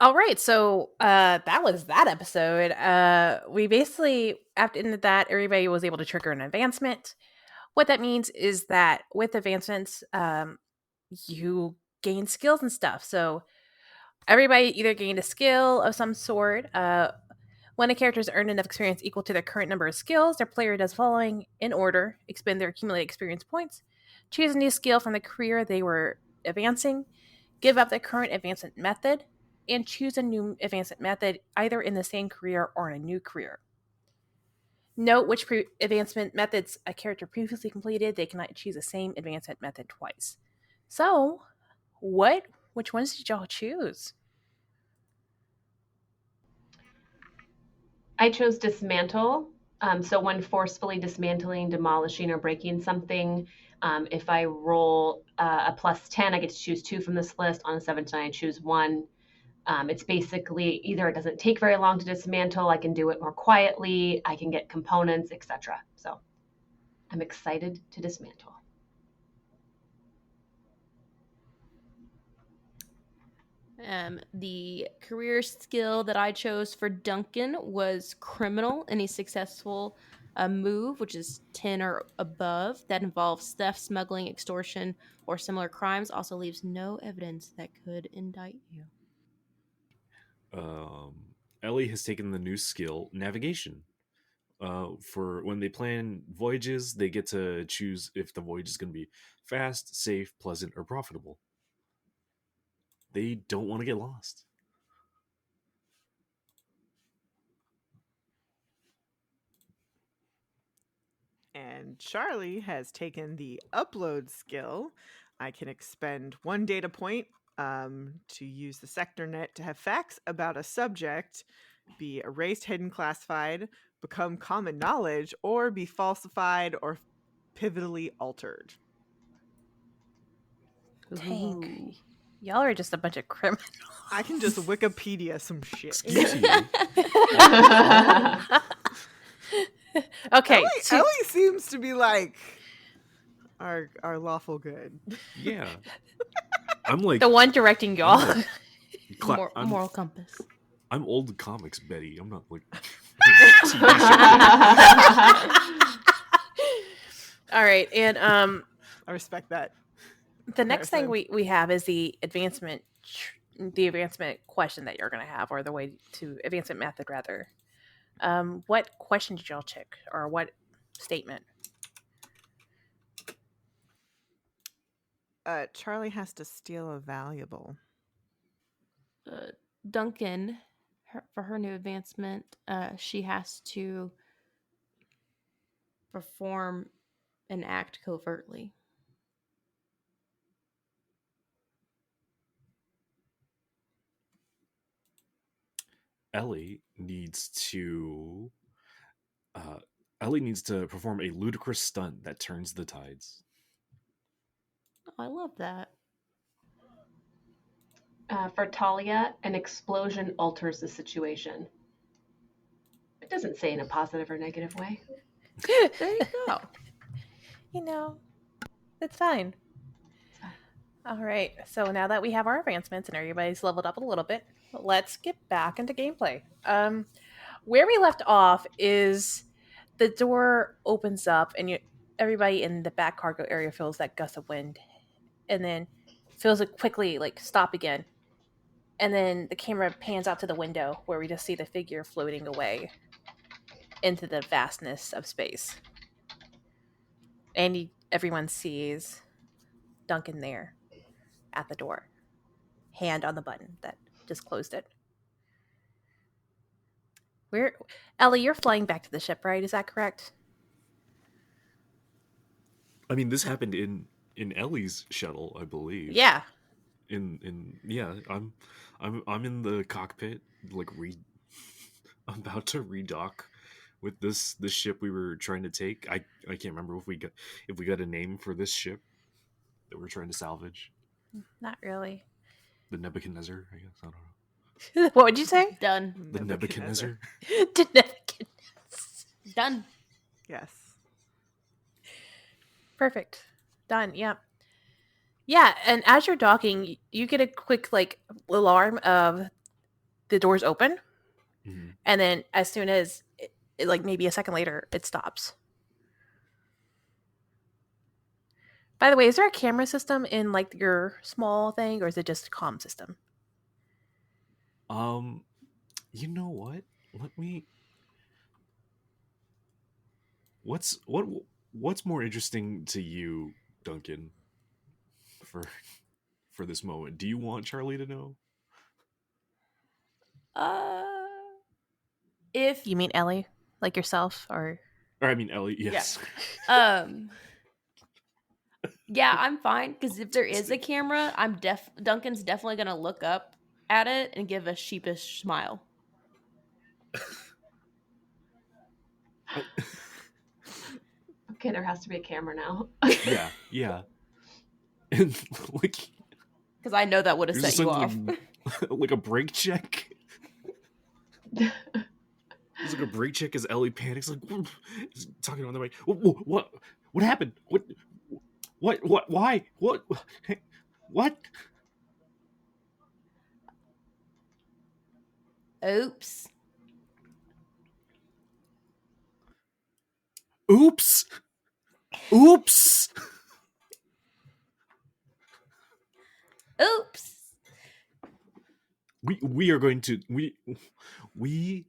All right, so that was that episode. We basically, after end of that, everybody was able to trigger an advancement. What that means is that with advancements, you gain skills and stuff. So everybody either gained a skill of some sort. When a character has earned enough experience equal to their current number of skills, their player does following in order: expend their accumulated experience points, choose a new skill from the career they were advancing, give up the current advancement method, and choose a new advancement method either in the same career or in a new career. Note which advancement methods a character previously completed. They cannot choose the same advancement method twice. So, which ones did y'all choose? I chose dismantle. So when forcefully dismantling, demolishing, or breaking something, if I roll a plus 10, I get to choose 2 from this list. On a 17, I choose 1. It's basically either it doesn't take very long to dismantle, I can do it more quietly, I can get components, etc. So I'm excited to dismantle. The career skill that I chose for Duncan was criminal. Any successful move, which is 10 or above, that involves theft, smuggling, extortion, or similar crimes, also leaves no evidence that could indict you. Um, Ellie has taken the new skill, navigation. For when they plan voyages, they get to choose if the voyage is going to be fast, safe, pleasant, or profitable. They don't want to get lost. And Charlie has taken the upload skill. I can expend 1 data point to use the sector net to have facts about a subject be erased, hidden, classified, become common knowledge, or be falsified or pivotally altered. Tank. Ooh. Y'all are just a bunch of criminals. I can just Wikipedia some shit. Excuse you. Okay. Ellie seems to be like our lawful good. Yeah. I'm like the one directing y'all. Moral compass. I'm old comics, Betty. I'm not like. All right, and I respect that. the next thing we have is the advancement question that you're going to have, or the way to advancement method rather. What question did y'all check, or what statement? Charlie has to steal a valuable. Duncan, for her new advancement, she has to perform an act covertly. Ellie needs to perform a ludicrous stunt that turns the tides. Oh, I love that. For Talia, an explosion alters the situation. It doesn't say in a positive or negative way. There you go. You know, it's fine. All right, so now that we have our advancements and everybody's leveled up a little bit, let's get back into gameplay. Where we left off is the door opens up and everybody in the back cargo area feels that gust of wind, and then feels it quickly like stop again, and then the camera pans out to the window where we just see the figure floating away into the vastness of space, and everyone sees Duncan there at the door, hand on the button that just closed it. Ellie, you're flying back to the ship, right? Is that correct? I mean, this happened in Ellie's shuttle, I believe. Yeah. I'm in the cockpit, like about to redock with this ship we were trying to take. I can't remember if we got a name for this ship that we're trying to salvage. Not really. The Nebuchadnezzar, I guess. I don't know. What would you say? Done. The Nebuchadnezzar. The Nebuchadnezzar. Done. Yes. Perfect. Done. Yep. Yeah, and as you're docking, you get a quick like alarm of the doors open, Mhm. and then as soon as like maybe a second later, it stops. By the way, is there a camera system in like your small thing, or is it just a comm system? You know what? Let me. What's more interesting to you, Duncan? For for this moment, do you want Charlie to know? Uh, if You mean Ellie, like yourself, or Or I mean, Ellie. Yes. um, yeah, I'm fine because if there is a camera, Duncan's definitely gonna look up at it and give a sheepish smile. Okay, there has to be a camera now. Yeah, yeah. And like, Because I know that would have there's set you something off. like a brake check. There's like a brake check as Ellie panics, like talking on the mic. What happened? What? Why? What? Oops. Oops! Oops! Oops. We are going to we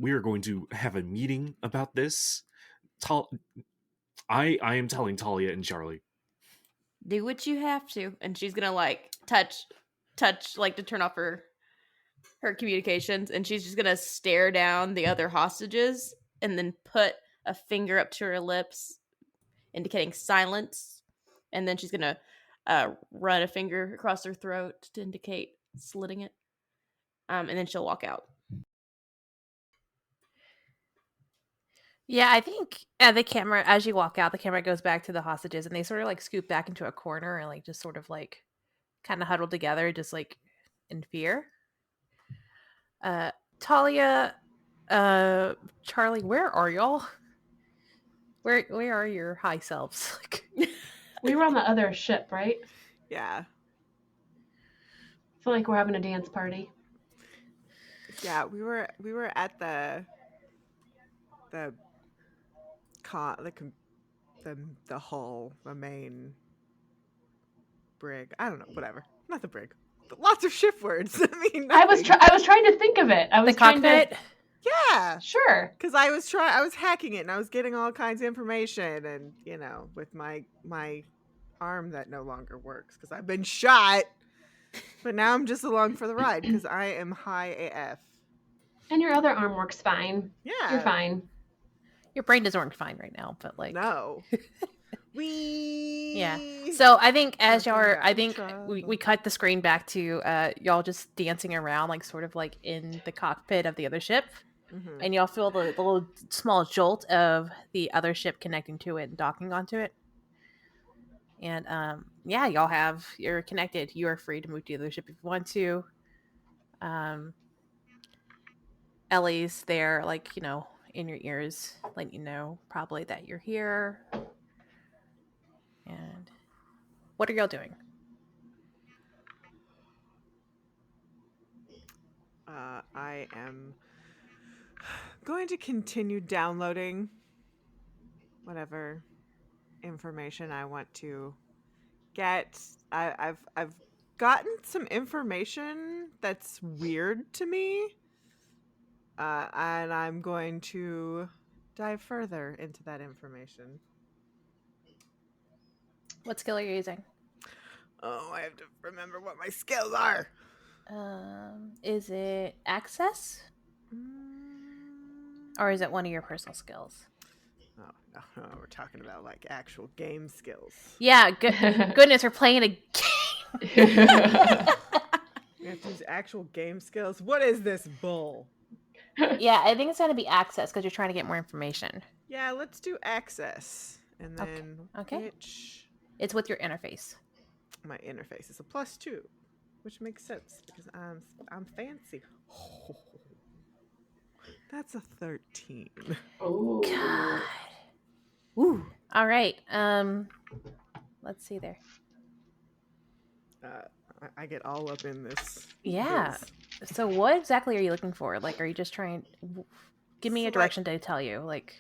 are going to have a meeting about this. I am telling Talia and Charlie. Do what you have to, and she's gonna like touch, like to turn off her communications, and she's just gonna stare down the other hostages, and then put a finger up to her lips, indicating silence, and then she's gonna run a finger across her throat to indicate slitting it, and then she'll walk out. yeah, I think the camera as you walk out, the camera goes back to the hostages, and they sort of like scoot back into a corner and like just sort of like kind of huddled together, just like in fear. Talia, Charlie, where are y'all? Where are your high selves? Like, We were on the other ship, right? Yeah. I feel like we're having a dance party. Yeah, we were at the the hull, the main brig. I don't know, whatever. Not the brig. Lots of ship words. I mean, I was nothing. trying to think of it. I was the trying cockpit. to. Yeah. Sure. Because I was hacking it and I was getting all kinds of information, and with my arm that no longer works because I've been shot. But now I'm just along for the ride because I am high AF. And your other arm works fine. Yeah. You're fine. Your brain doesn't work fine right now, but like No. Yeah. So I think as y'all Nothing are, but I think we trouble. cut the screen back to y'all just dancing around, like sort of like in the cockpit of the other ship, Mhm. and y'all feel the little small jolt of the other ship connecting to it and docking onto it. And yeah, you're connected. You are free to move to the other ship if you want to. Ellie's there, like in your ears, letting you know probably that you're here. And what are y'all doing? I am going to continue downloading whatever information I want to get. I've gotten some information that's weird to me, and I'm going to dive further into that information. What skill are you using? Oh, I have to remember what my skills are. Is it access? Or is it one of your personal skills? Oh, no, we're talking about like actual game skills. Yeah, goodness, we're playing a game. We have to use actual game skills. What is this bull? Yeah, I think it's going to be access because you're trying to get more information. Yeah, let's do access. And then Okay. which It's with your interface. my interface is a +2, which makes sense because I'm fancy. Oh, that's a 13. Oh. God. Ooh. All right. Let's see there. I get all up in this. Yeah. So what exactly are you looking for? Like, are you just trying? Give me a direction to tell you. Like,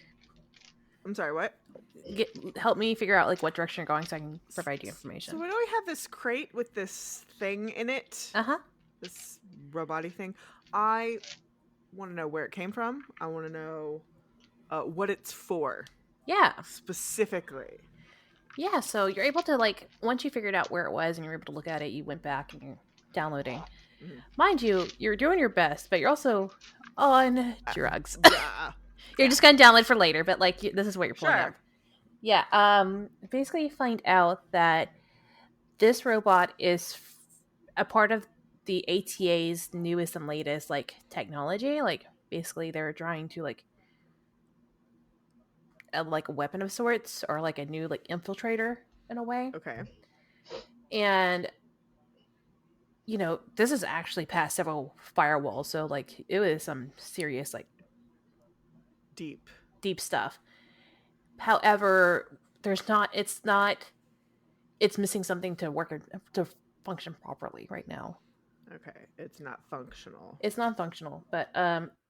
I'm sorry, what? help me figure out like what direction you're going, so I can provide you So information. when we have this crate with this thing in it, this robotic thing, I want to know where it came from. I want to know what it's for. Yeah. Specifically. Yeah, so you're able to, like, once you figured out where it was and you were able to look at it, you went back and you're downloading. Mhm. Mind you, you're doing your best, but you're also on drugs. Yeah. You're just going to download for later, but, like, this is what you're pulling up. Yeah, basically you find out that this robot is a part of the ATA's newest and latest, like, technology. Like, basically they're trying to, like a weapon of sorts, or like a new, like, infiltrator in a way. Okay. And this is actually past several firewalls, so like it was some serious, like, deep stuff. However, it's missing something to work to function properly right now. Okay, it's not functional. It's non-functional, but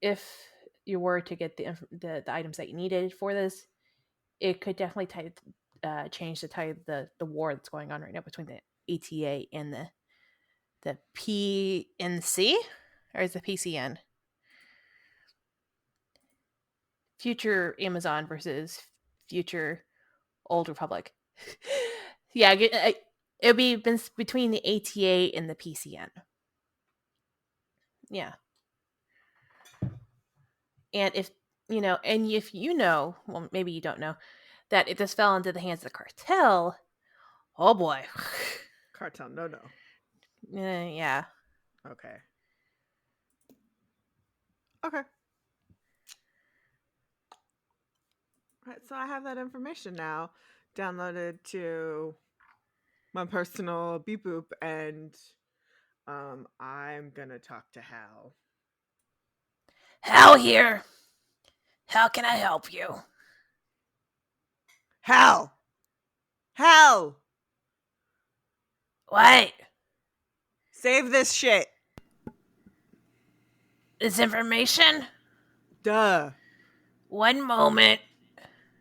if you were to get the items that you needed for this, it could definitely change the war that's going on right now between the ATA and the PNC, or is the PCN? Future Amazon versus future Old Republic. Yeah, it'll be between the ATA and the PCN. Yeah. And if well, maybe you don't know, that if this fell into the hands of the cartel, oh boy. Cartel, no. Yeah. Okay. Right, so I have that information now downloaded to my personal beep boop, and I'm gonna talk to Hal. Hal here. How can I help you? Hal! What? Save this shit. This information? Duh. One moment.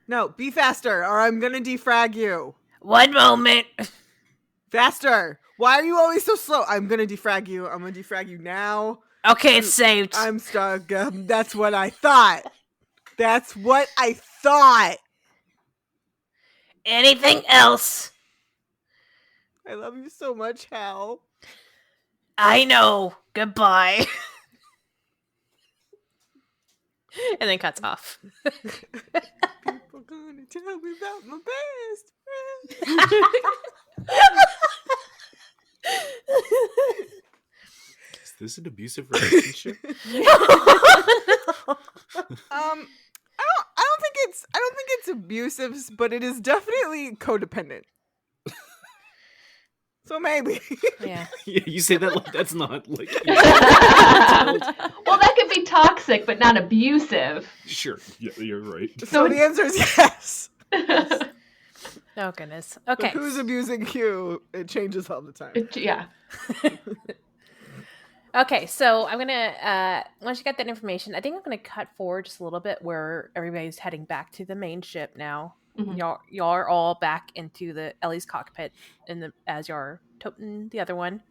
No, be faster or I'm gonna defrag you. One moment. Faster. Why are you always so slow? I'm gonna defrag you. I'm gonna defrag you now. Okay, it's saved. I'm stuck. That's what I thought. Anything else? I love you so much, Hal. I know. Goodbye. And then cuts off. People gonna tell me about my best Is this an abusive relationship? I don't think it's abusive, but it is definitely codependent. So maybe. Yeah. Yeah, you say that like that's not like. Well, that could be toxic, but not abusive. Sure, yeah, you're right. So the answer is yes. Oh goodness. Okay. But who's abusing you? It changes all the time. Yeah. Okay, so I'm gonna once you get that information, I think I'm gonna cut forward just a little bit where everybody's heading back to the main ship now. Mhm. Y'all are all back into the Ellie's cockpit as you're toting the other one.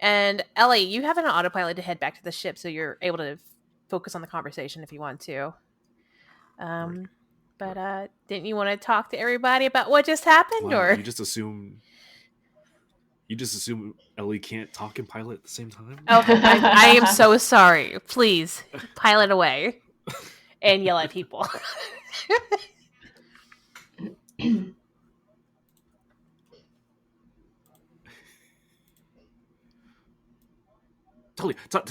And Ellie, you have an autopilot to head back to the ship, so you're able to focus on the conversation if you want to. But didn't you want to talk to everybody about what just happened, Wow, or you just assume Ellie can't talk and pilot at the same time? Oh, I am so sorry. Please pilot away and yell at people. Charlie. Ellie!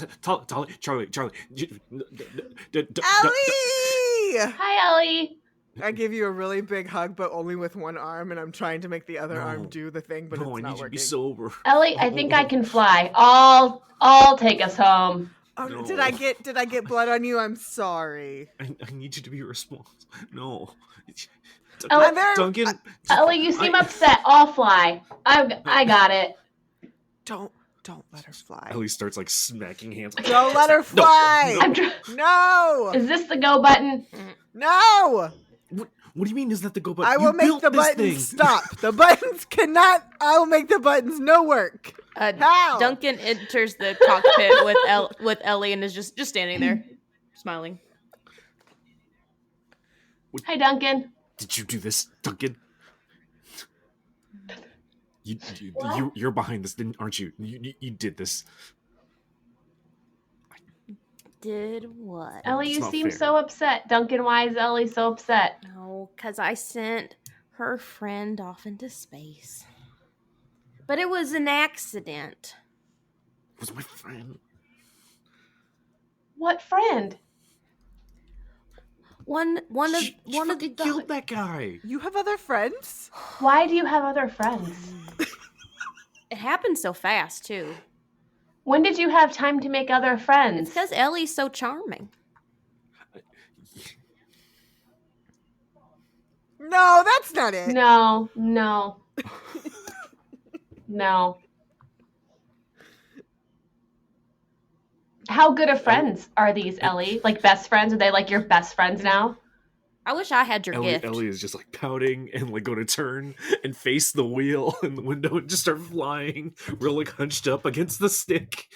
Hi, Ellie. I give you a really big hug, but only with one arm, and I'm trying to make the other No. arm do the thing, but No, it's I not need you to working. be sober. Ellie, I think I can fly. I'll take us home. Oh, No. did I get blood on you? I'm sorry. I need you to be responsible. No. Ellie, Duncan. Ellie, you seem upset. I'll fly. I got it. Don't Don't let her fly. Ellie starts like smacking hands. Don't let her fly. No. Is this the go button? No. What do you mean? Is that the go button? I will make the buttons stop. The buttons cannot. I will make the buttons no work. How? Duncan enters the cockpit with Ellie and is just standing there, smiling. Hi, Duncan. Did you do this, Duncan? You're behind this, aren't you? You did this. Did what? Ellie, It's you not seem fair. so upset. Duncan, why is Ellie so upset? No, because I sent her friend off into space. But it was an accident. It was my friend. What friend? One of She the killed that guy. You have other friends? Why do you have other friends? It happened so fast too. When did you have time to make other friends? It's because Ellie's so charming. No, that's not it. No. No. How good of friends are these, Ellie? Like best friends? Are they like your best friends now? I wish I had your gift. Ellie is just like pouting and like going to turn and face the wheel and the window and just start flying. Real like hunched up against the stick.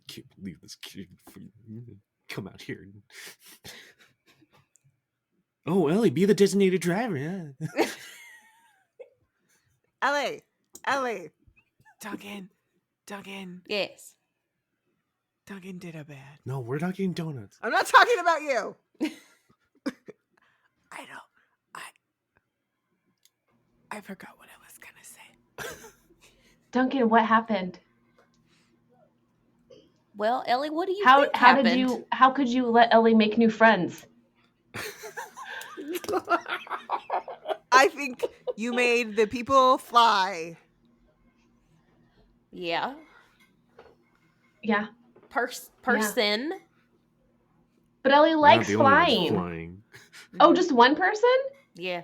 Can't believe this kid come out here. Oh, Ellie, be the designated driver. Yeah. Ellie. Duncan. Yes. Duncan did a bad. No, we're not getting donuts. I'm not talking about you. I forgot what I was gonna say. Duncan, what happened? Well, Ellie, what do you think How happened? how could you let Ellie make new friends? I think you made the people fly. Yeah. Yeah. Person. But Ellie We're not likes the only ones flying. flying. Oh, just one person? Yeah.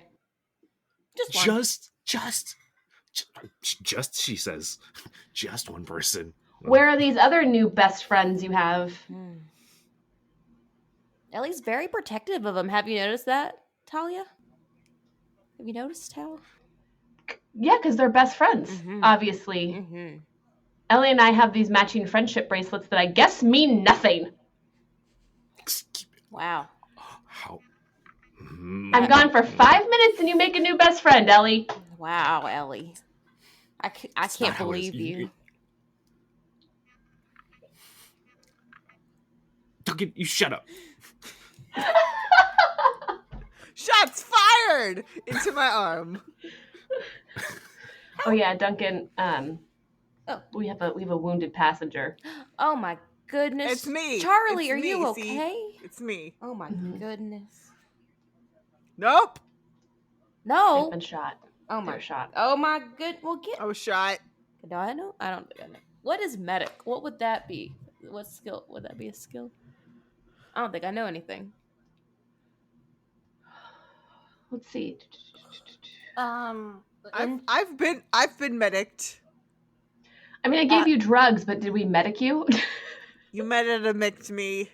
Just one. Just, she says. Just one person. Where are these other new best friends you have? Ellie's very protective of him. Have you noticed that, Talia? Have you noticed how? Yeah, because they're best friends, Mhm. obviously. Mm-hmm. Ellie and I have these matching friendship bracelets that I guess mean nothing. Wow. How? I'm gone for 5 minutes and you make a new best friend, Ellie. Wow, Ellie. I That's can't not how it is. believe you. Duncan, you shut up. Shots fired into my arm. Oh yeah, Duncan. Oh. We have a wounded passenger. Oh my goodness. It's me. Charlie, It's are me, you see? okay? It's me. Oh my goodness. Nope. No. They've been shot. Oh my They're shot. Oh my good. Well, I was shot. Do I know? I don't think I know. What is medic? What would that be? What skill would that be? A skill? I don't think I know anything. Let's see. I've been medicked. I mean, I gave you drugs, but did we medic you? You mediced me.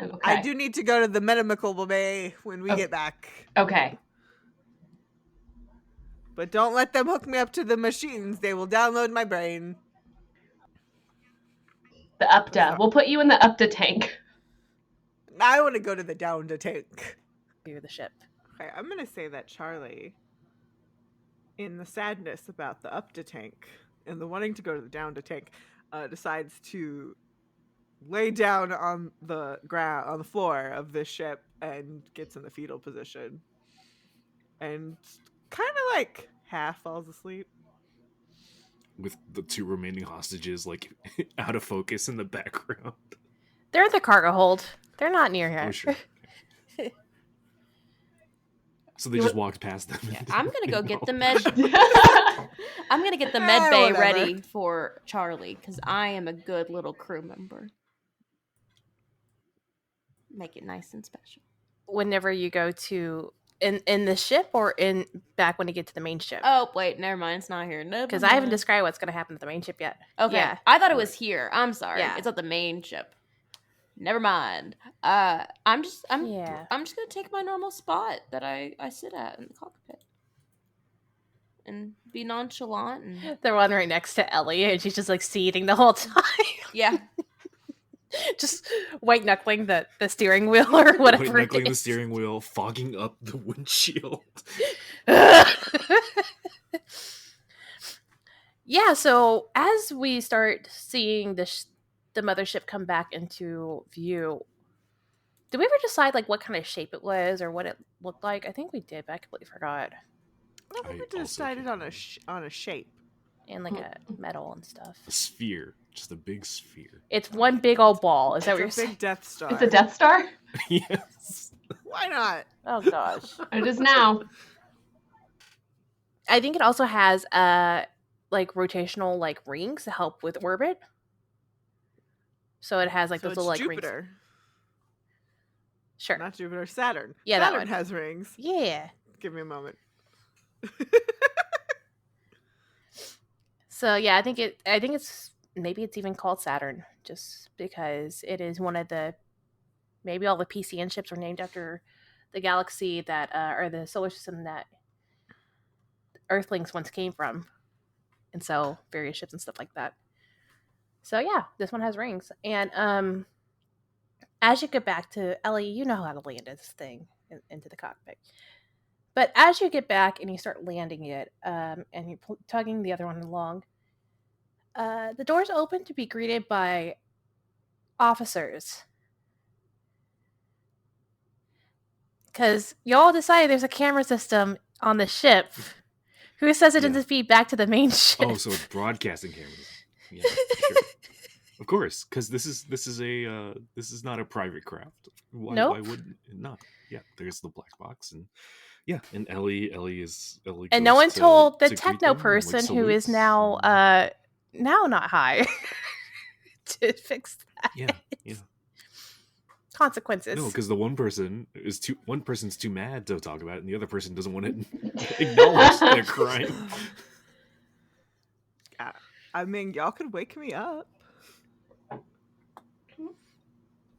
Okay. I do need to go to the medical bay when we get back. Okay. But don't let them hook me up to the machines. They will download my brain. The UPTA. We'll put you in the UPTA tank. I want to go to the down to tank. To the ship. Okay, I'm going to say that Charlie, in the sadness about the up to tank and the wanting to go to the down to tank, decides to lay down on the ground, on the floor of this ship, and gets in the fetal position. And kind of like half falls asleep. With the two remaining hostages like out of focus in the background. They're at the cargo hold. They're not near here. Oh, sure. So they just walked past them. Yeah, I'm gonna go get the med. I'm gonna get the Eh, med bay whatever. ready for Charlie because I am a good little crew member. Make it nice and special. Whenever you go to in the ship or in back when you get to the main ship? Oh, wait, never mind. It's not here. Because I haven't described what's going to happen to the main ship yet. Okay. Yeah. I thought it was here. I'm sorry. Yeah. It's at the main ship. Never mind. I'm just gonna take my normal spot that I sit at in the cockpit. And be nonchalant and The one right next to Ellie, and she's just like seething the whole time. yeah. Just white knuckling the steering wheel or whatever. White knuckling it the is. steering wheel, fogging up the windshield. Yeah, so as we start seeing the mothership come back into view, did we ever decide like what kind of shape it was or what it looked like? I think we did, but I completely forgot. I don't think I we also decided can't on a shape. And like a metal and stuff. A sphere, just a big sphere. It's one big old ball. Is that what you're It's a saying? big Death Star. It's a Death Star? Yes. Why not? Oh gosh. It is now. I think it also has like rotational like rings to help with orbit. So it has like So those it's little like rings. Jupiter, Sure. not Jupiter. Saturn. Yeah, that Saturn one. has rings. Yeah. Give me a moment. So yeah, I think it's maybe it's even called Saturn just because it is one of the maybe all the PCN ships are named after the galaxy that or the solar system that Earthlings once came from, and so various ships and stuff like that. So yeah, this one has rings, and as you get back to Ellie, you know how to land this thing into the cockpit. But as you get back and you start landing it, and you're tugging the other one along, the doors open to be greeted by officers. Because y'all decided there's a camera system on the ship. Who says it doesn't feed back to the main ship? Oh, so it's broadcasting cameras. Yeah, sure. Of course, because this is not a private craft. Nope. Why would it not? Yeah, there's the black box, and yeah, and Ellie and no one told the to greet techno them, and, person who is salutes, now and- now not high to fix that. yeah. Consequences. No, because the one person's too mad to talk about it, and the other person doesn't want to acknowledge their crime. I mean, y'all could wake me up.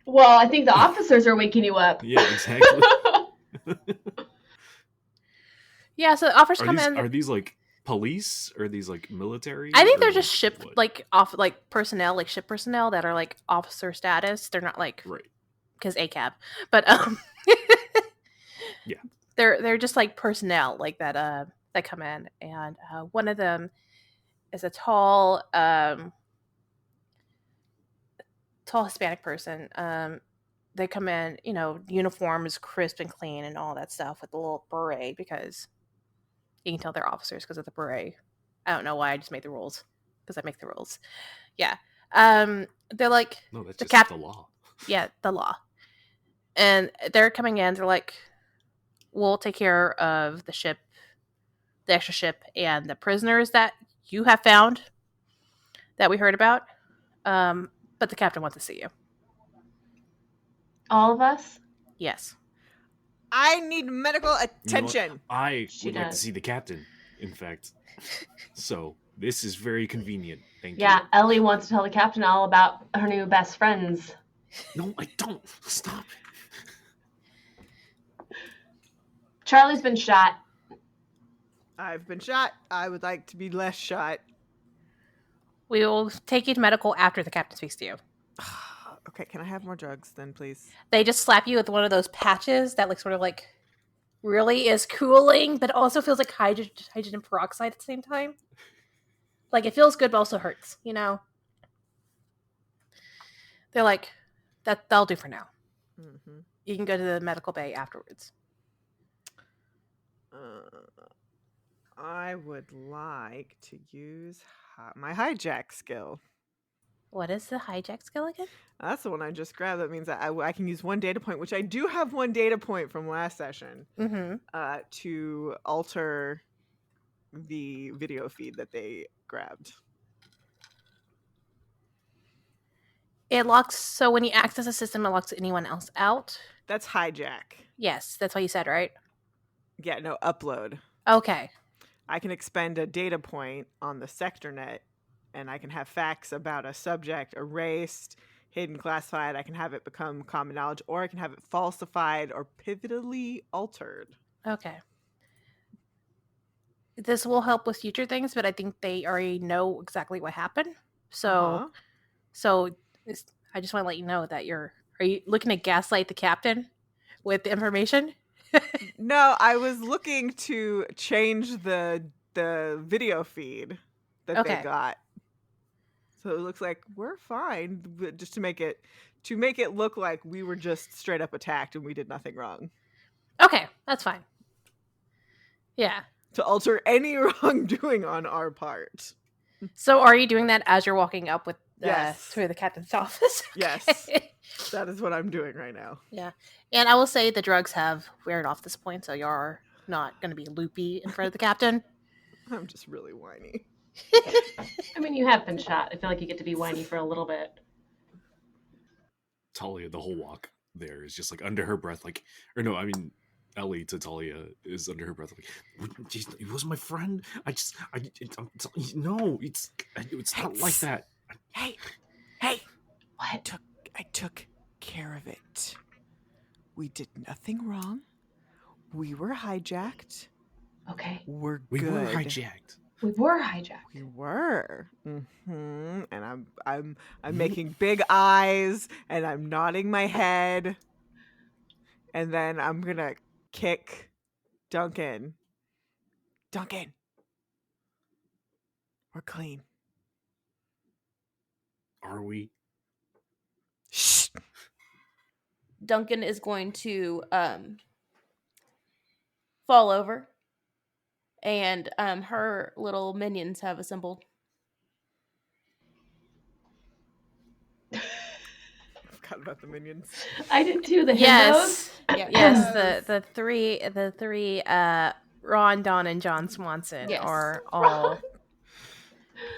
Well, I think the officers are waking you up. Yeah, exactly. Yeah, so offers come in. Are these like police? Or are these like military? I think or they're just ship what? like personnel, like ship personnel that are like officer status. They're not like Right. because ACAB, but Yeah. they're just like personnel like that that come in, and one of them is a tall Hispanic person. They come in, uniform is crisp and clean and all that stuff with a little beret because you can tell they're officers because of the beret. I don't know why I just made the rules because I make the rules. Yeah. They're like No, that's the just the law. Yeah, the law. And they're coming in. They're like, we'll take care of the ship, the extra ship, and the prisoners that you have found that we heard about. But the captain wants to see you. All of us? Yes. I need medical You know what? attention. I She would like to does. see the captain, in fact. So this is very convenient. Thank Yeah, Ellie wants to tell the captain all about her new best friends. you. No, I don't. Stop. Charlie's been shot. I've been shot. I would like to be less shot. We will take you to medical after the captain speaks to you. Okay, can I have more drugs then, please? They just slap you with one of those patches that sort of really is cooling, but also feels like hydrogen peroxide at the same time. Like it feels good, but also hurts. They're like, that'll do for now. Mm-hmm. You can go to the medical bay afterwards. I would like to use my hijack skill. What is the hijack skill again? That's the one I just grabbed. That means I can use one data point, which I do have one data point from last session, to alter the video feed that they grabbed. It locks, so when you access a system, it locks anyone else out. That's hijack. Yes, that's what you said, right? Yeah, no, upload. Okay. I can expend a data point on the sector net, and I can have facts about a subject erased, hidden, classified. I can have it become common knowledge, or I can have it falsified or pivotally altered. Okay. This will help with future things, but I think they already know exactly what happened. So, so I just want to let you know that are you looking to gaslight the captain with the information? No, I was looking to change the video feed that they Okay. got. So it looks like we're fine, but just to make it look like we were just straight up attacked and we did nothing wrong. Okay, that's fine. Yeah. To alter any wrongdoing on our part. So are you doing that as you're walking up with Yes. through the captain's office? Yes. That is what I'm doing right now. Yeah. And I will say the drugs have weared off this point, so you're not going to be loopy in front of the captain. I'm just really whiny. I mean, you have been shot. I feel like you get to be whiny for a little bit. Talia, the whole walk there is just like under her breath, like, or no, I mean, Ellie to Talia is under her breath, like, he was my friend. No, it's not like that. Hey, What? I took care of it. We did nothing wrong. We were hijacked. Okay. We're We good. were hijacked. We were hijacked. We were. And I'm making big eyes and I'm nodding my head. And then I'm gonna kick Duncan. Duncan. We're clean. Are we? Shh. Duncan is going to fall over, and her little minions have assembled. I forgot about the minions. I did too. The Yes. Yeah. Yes, the three Ron, Don, and John Swanson Yes. are all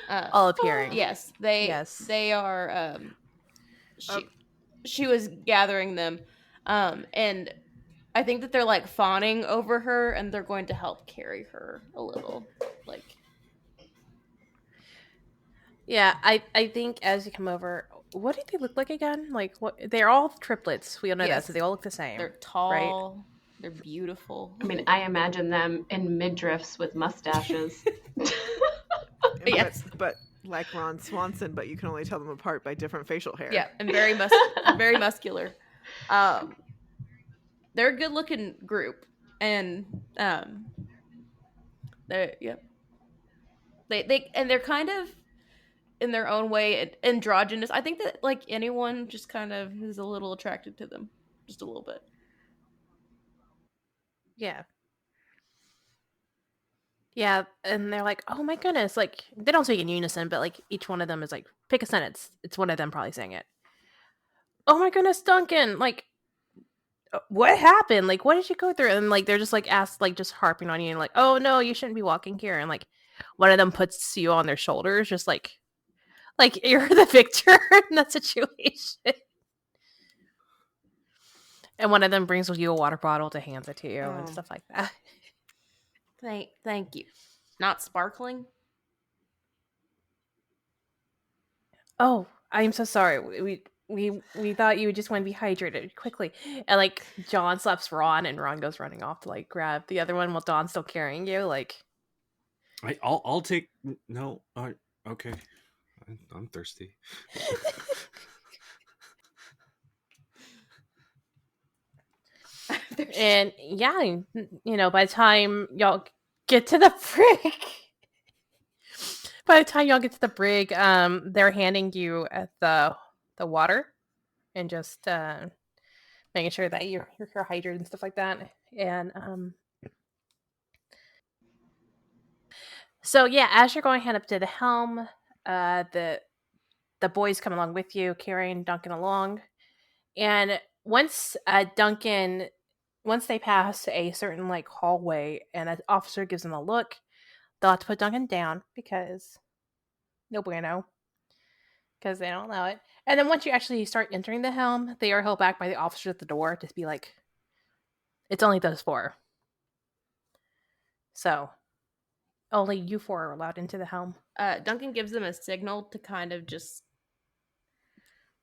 appearing. Yes, Yes. they are. She was gathering them, and I think that they're like fawning over her, and they're going to help carry her a little, like. Yeah, I think as you come over, what do they look like again? Like what? They're all triplets. We all know that, Yes. so they all look the same. They're tall. They're beautiful. I mean, I imagine them in midriffs with mustaches. Yes. But like Ron Swanson, but you can only tell them apart by different facial hair. Yeah, and very very muscular. They're a good-looking group, and they're kind of in their own way androgynous. I think that like anyone just kind of is a little attracted to them, just a little bit. Yeah. Yeah, and they're like, "Oh my goodness!" Like they don't speak in unison, but like each one of them is like, pick a sentence. It's one of them probably saying it. Oh my goodness, Duncan! Like, what happened? Like, what did you go through? And like they're just like asked, like just harping on you, and like, "Oh no, you shouldn't be walking here." And like one of them puts you on their shoulders, just like you're the victor in that situation. And one of them brings you a water bottle to hand it to you and stuff like that. Thank you. Not sparkling. Oh, I'm so sorry. We thought you would just want to be hydrated quickly. And like John slaps Ron and Ron goes running off to like grab the other one while Don's still carrying you. Like I'll take no. Okay, I'm thirsty. And yeah, you know, by the time y'all get to the brig, they're handing you the water and just making sure that you're hydrated and stuff like that. And so yeah, as you're going head up to the helm, the boys come along with you, carrying Duncan along. And once they pass a certain like hallway and an officer gives them a look, they'll have to put Duncan down because no bueno. Because they don't allow it. And then once you actually start entering the helm, they are held back by the officer at the door to be like, it's only those four. So only you four are allowed into the helm. Duncan gives them a signal to kind of just,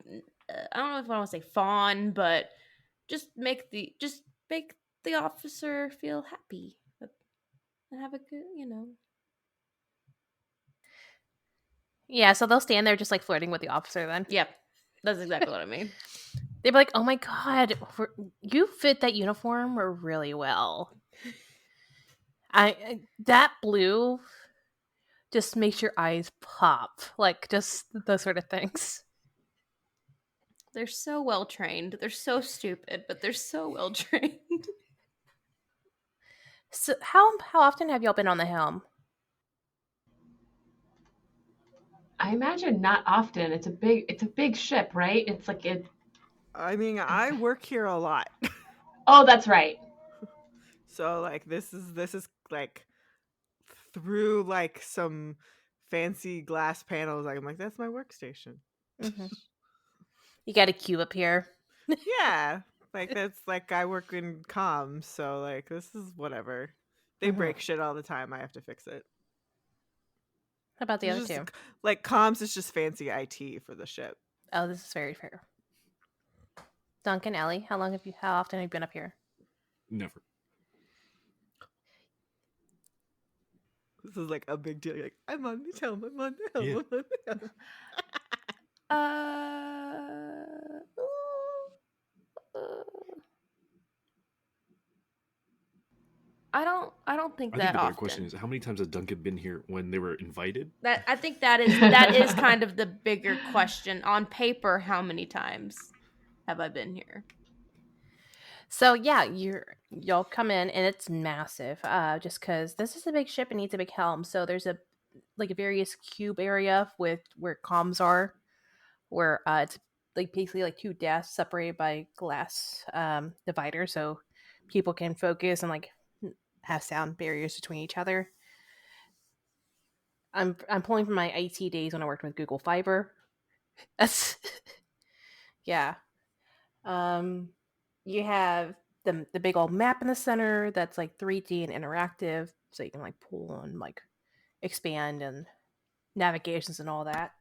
I don't know if I want to say fawn, but just make the officer feel happy and have a good, Yeah, so they'll stand there just like flirting with the officer then. Yep, that's exactly what I mean. They'd be like, oh my god, you fit that uniform really well. That blue just makes your eyes pop. Like, just those sort of things. They're so well trained. They're so stupid, but they're so well trained. So how often have y'all been on the helm? I imagine not often. It's a big ship, right? It's like it. I mean, I work here a lot. Oh, that's right. So like this is like through like some fancy glass panels. I'm like, that's my workstation. Mm-hmm. You got a queue up here. Yeah. Like that's like I work in comms, so like this is whatever. They break shit all the time. I have to fix it. How about the It's other just, two? like comms is just fancy IT for the ship. Oh, this is very fair. Duncan, Ellie, how often have you been up here? Never. This is like a big deal. You're like, I'm on the helm, I'm on the helm, Yeah. I'm on the helm. I don't think I that think the better often. question is, how many times has Duncan been here when they were invited? I think that is kind of the bigger question. On paper, how many times have I been here? So yeah, y'all come in and it's massive. Just because this is a big ship and needs a big helm. So there's a various cube area with where comms are, where it's like basically like two desks separated by glass divider, so people can focus and like have sound barriers between each other. I'm pulling from my IT days when I worked with Google Fiber. That's yeah. You have the big old map in the center that's like 3D and interactive, so you can like pull and like expand and navigations and all that.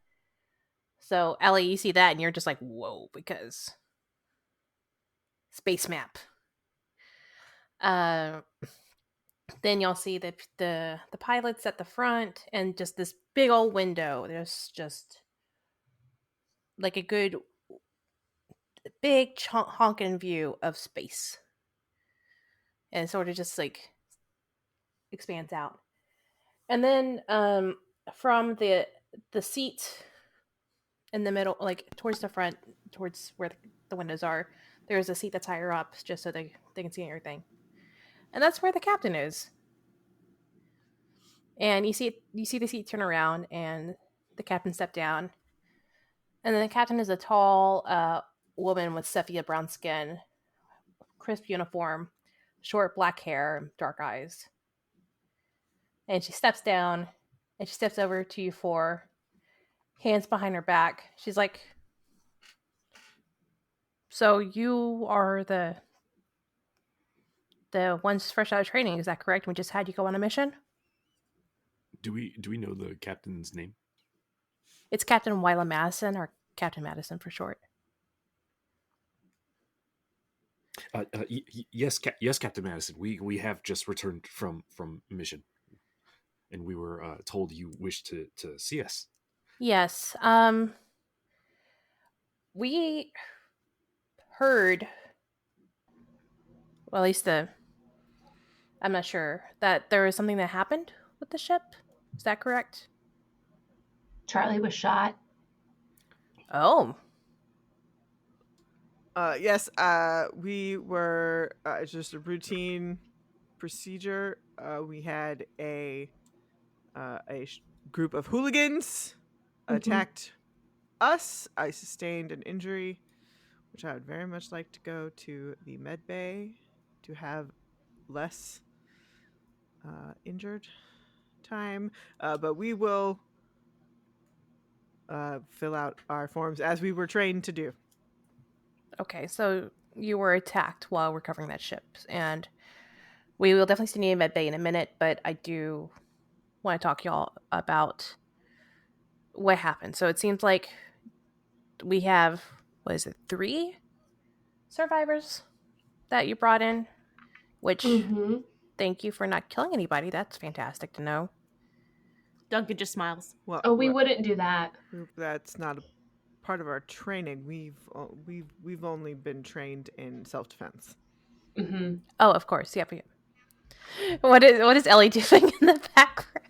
So Ellie, you see that and you're just like, whoa, because space map. Uh, then you'll see the pilots at the front and just this big old window. There's just like a good big honking view of space, and it sort of just like expands out. And then from the seat in the middle, like towards the front, towards where the windows are, there's a seat that's higher up, just so they can see everything. And that's where the captain is. And you see the seat turn around, and the captain step down. And then the captain is a tall woman with sepia brown skin, crisp uniform, short black hair, dark eyes. And she steps down, and she steps over to you four, hands behind her back. She's like, "So you are the ones fresh out of training, is that correct? We just had you go on a mission?" Do we know the captain's name? It's Captain Wyla Madison, or Captain Madison for short. Yes, yes, Captain Madison. We have just returned from mission, and we were told you wished to see us. Yes. We heard, well, at least I'm not sure, that there was something that happened with the ship. Is that correct? Charlie was shot. Oh. Yes, we were it's just a routine procedure. We had a group of hooligans attacked us. I sustained an injury, which I would very much like to go to the med bay to have less injured time. But we will fill out our forms as we were trained to do. Okay, so you were attacked while recovering that ship, and We will definitely see him at bay in a minute, but I do want to talk y'all about what happened. So it seems like we have, what is it, 3 survivors that you brought in, which Mm-hmm. thank you for not killing anybody. That's fantastic to know. Duncan just smiles. Well, Oh, we wouldn't do that. that's not a part of our training. We've only been trained in self-defense. Mm-hmm. Oh, of course. Yep. What is Ellie doing in the background?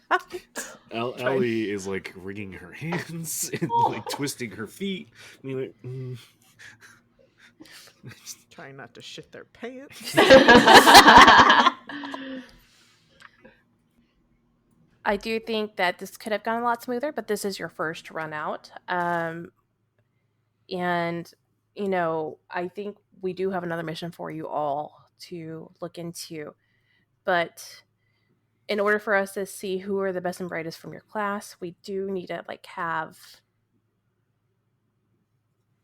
Ellie is like wringing her hands and like twisting her feet. I mean, like, Trying not to shit their pants. I do think that this could have gone a lot smoother, but this is your first run out. And, I think we do have another mission for you all to look into. But in order for us to see who are the best and brightest from your class, we do need to have,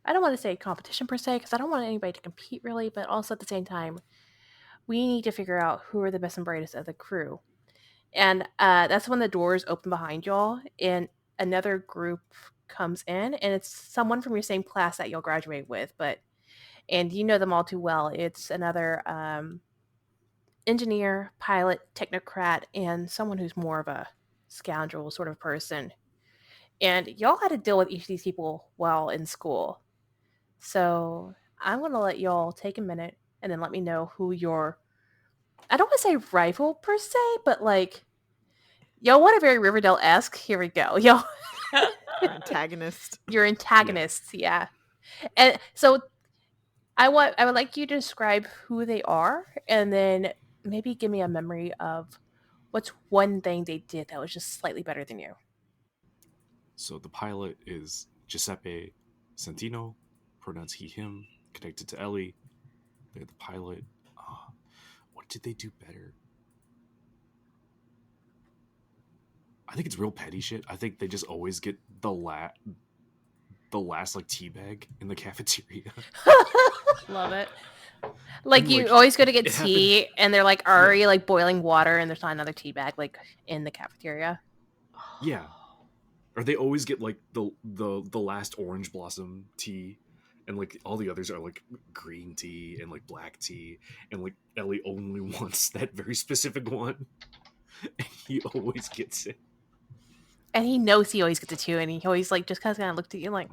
I don't want to say competition per se, because I don't want anybody to compete really, but also at the same time, we need to figure out who are the best and brightest of the crew. And that's when the doors open behind y'all, and another group comes in, and it's someone from your same class that you'll graduate with, and you know them all too well. It's another engineer, pilot, technocrat, and someone who's more of a scoundrel sort of person. And y'all had to deal with each of these people while in school. So I'm going to let y'all take a minute and then let me know who your, I don't want to say rival per se, but y'all want a very Riverdale-esque. Here we go. Y'all. Antagonist. Your antagonists, yeah. And so I would like you to describe who they are, and then maybe give me a memory of what's one thing they did that was just slightly better than you. so the pilot is Giuseppe Santino, pronouns he, him, connected to Ellie. They're the pilot. What did they do better? I think it's real petty shit. I think they just always get the last like tea bag in the cafeteria. Love it. Like, And, you like, always go to get it tea, happened- and they're like already like boiling water, and there's not another tea bag like in the cafeteria. Yeah. Or they always get like the last orange blossom tea, and like all the others are like green tea and like black tea, and like Ellie only wants that very specific one, and he always gets it. And he knows he always gets it too, and he always like just kind of looks at you like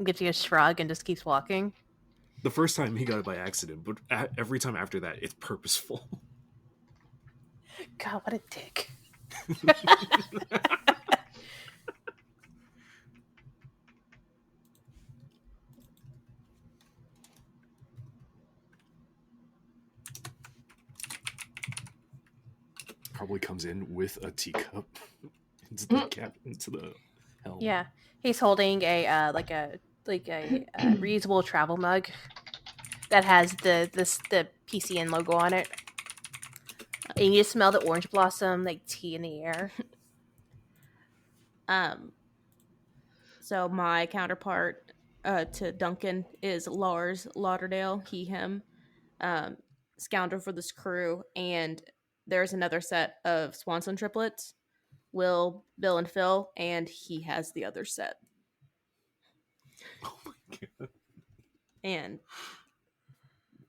gives you a shrug and just keeps walking. The first time he got it by accident, but every time after that, it's purposeful. God, what a dick. Probably comes in with a teacup into the helm. Yeah, he's holding a reusable travel mug that has the PCN logo on it. And you smell the orange blossom like tea in the air. So my counterpart to Duncan is Lars Lauderdale, he, him, scoundrel for this crew, and there's another set of Swanson triplets, Will, Bill, and Phil, and he has the other set. Oh my god! And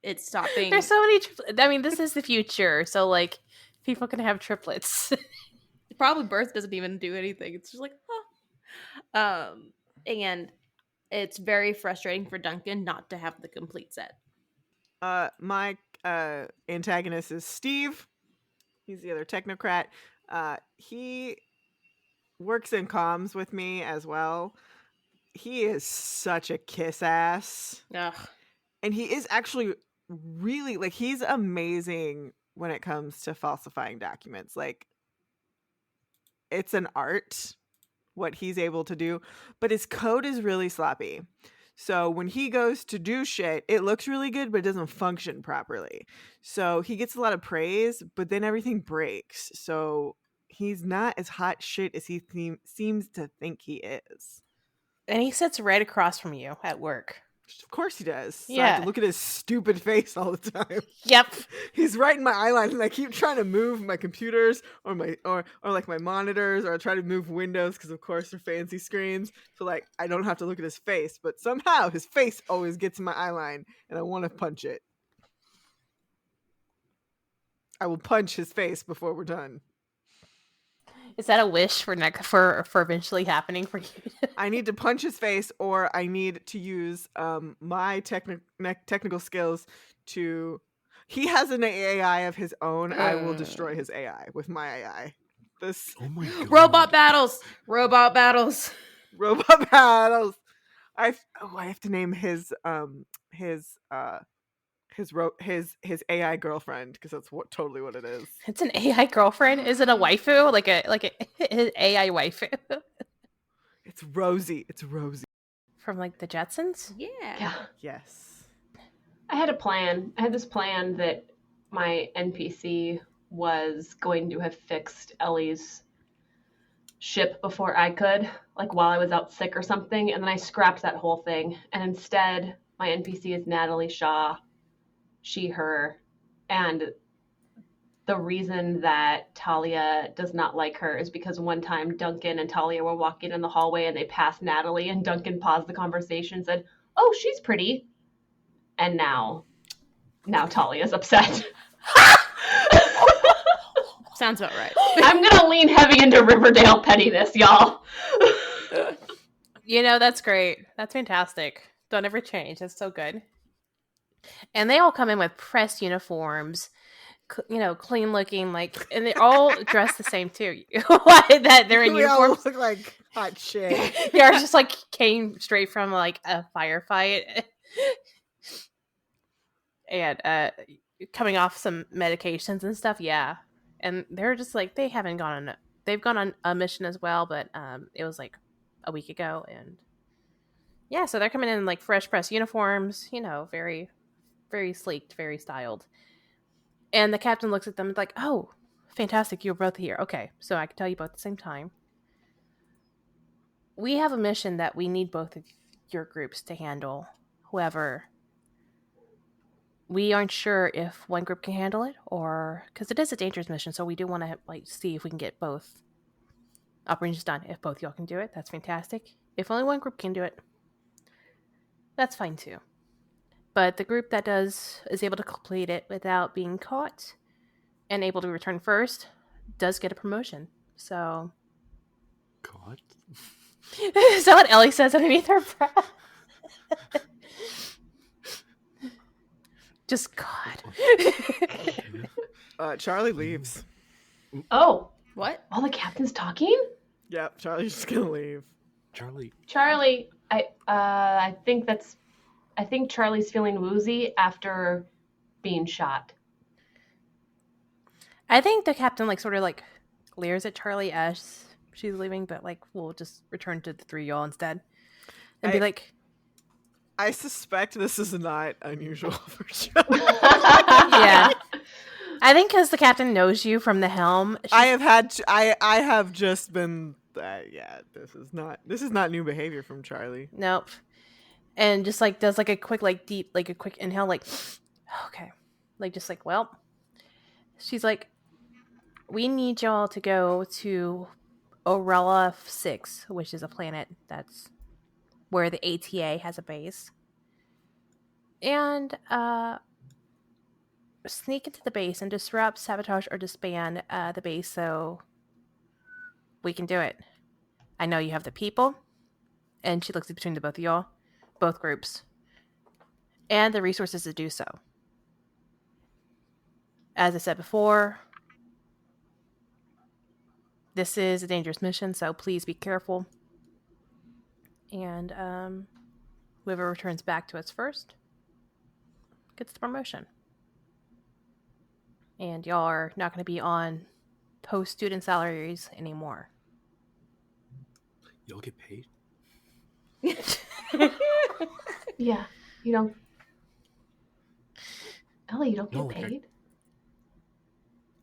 it's stopping. There's so many. I mean, this is the future, so like people can have triplets. Probably birth doesn't even do anything. It's just like, and it's very frustrating for Duncan not to have the complete set. My antagonist is Steve. He's the other technocrat. He works in comms with me as well. He is such a kiss ass. Ugh. And he is actually really like he's amazing when it comes to falsifying documents. Like it's an art what he's able to do, but his code is really sloppy. So when he goes to do shit, it looks really good, but it doesn't function properly. So he gets a lot of praise, but then everything breaks. So he's not as hot shit as he seems to think he is. And he sits right across from you at work. Of course he does. So I have Yeah. to look at his stupid face all the time. Yep. He's right in my eye line, and I keep trying to move my computers or my or like my monitors, or I try to move windows because of course they're fancy screens. So like I don't have to look at his face, but somehow his face always gets in my eye line, and I want to punch it. I will punch his face before we're done. Is that a wish for eventually happening for you? I need to punch his face, or I need to use my technical skills to. He has an AI of his own. I will destroy his AI with my AI. This Oh my god. Robot battles. Robot battles. robot battles. I have to name his AI girlfriend, because that's totally what it is. It's an AI girlfriend. Is it a waifu? Like an AI waifu It's Rosie. It's Rosie. from like the Jetsons? Yeah. Yes. I had a plan. I had this plan that my NPC was going to have fixed Ellie's ship before I could, like while I was out sick or something, and then I scrapped that whole thing. And instead, my NPC is Natalie Shaw, she, her, and the reason that Talia does not like her is because one time Duncan and Talia were walking in the hallway and they passed Natalie, and Duncan paused the conversation and said, "Oh, she's pretty." And now Talia's upset. Sounds about right. I'm gonna lean heavy into Riverdale pettiness, y'all. That's great. That's fantastic. Don't ever change. That's so good. And they all come in with pressed uniforms, clean looking, and they're all dressed the same too. Why that they're in We all uniforms? look like hot shit. They're just came straight from like a firefight, and coming off some medications and stuff. Yeah, and they're just they've gone on a mission as well, but it was like a week ago, and yeah, so they're coming in like fresh press uniforms, very, very sleeked, very styled. And the captain looks at them and like, "Oh, fantastic, you're both here. Okay, so I can tell you both at the same time. We have a mission that we need both of your groups to handle. However, we aren't sure if one group can handle it, or because it is a dangerous mission, so we do want to see if we can get both operations done. If both y'all can do it, that's fantastic. If only one group can do it, that's fine too. But the group that is able to complete it without being caught and able to return first does get a promotion. So, God. is that what Ellie says underneath her breath? Just God. Charlie leaves. Oh, What? while the captain's talking? Yep, Charlie's just gonna leave. Charlie, I think Charlie's feeling woozy after being shot. I think the captain sort of glares at Charlie as she's leaving, but we'll just return to the three y'all instead and be like, I suspect this is not unusual for Charlie. yeah. I think because the captain knows you from the helm. I have just been. Yeah, this is not new behavior from Charlie. Nope. And just does a quick deep a quick inhale okay, well, she's like, we need y'all to go to Orella 6, which is a planet that's where the ATA has a base, and sneak into the base and disrupt, sabotage, or disband the base so we can do it. I know you have the people, and she looks between the both of y'all, both groups, and the resources to do so. As I said before, this is a dangerous mission, so please be careful. And whoever returns back to us first gets the promotion. And y'all are not going to be on post-student salaries anymore. Y'all get paid? Yeah, you don't. Ellie, you don't No, get paid?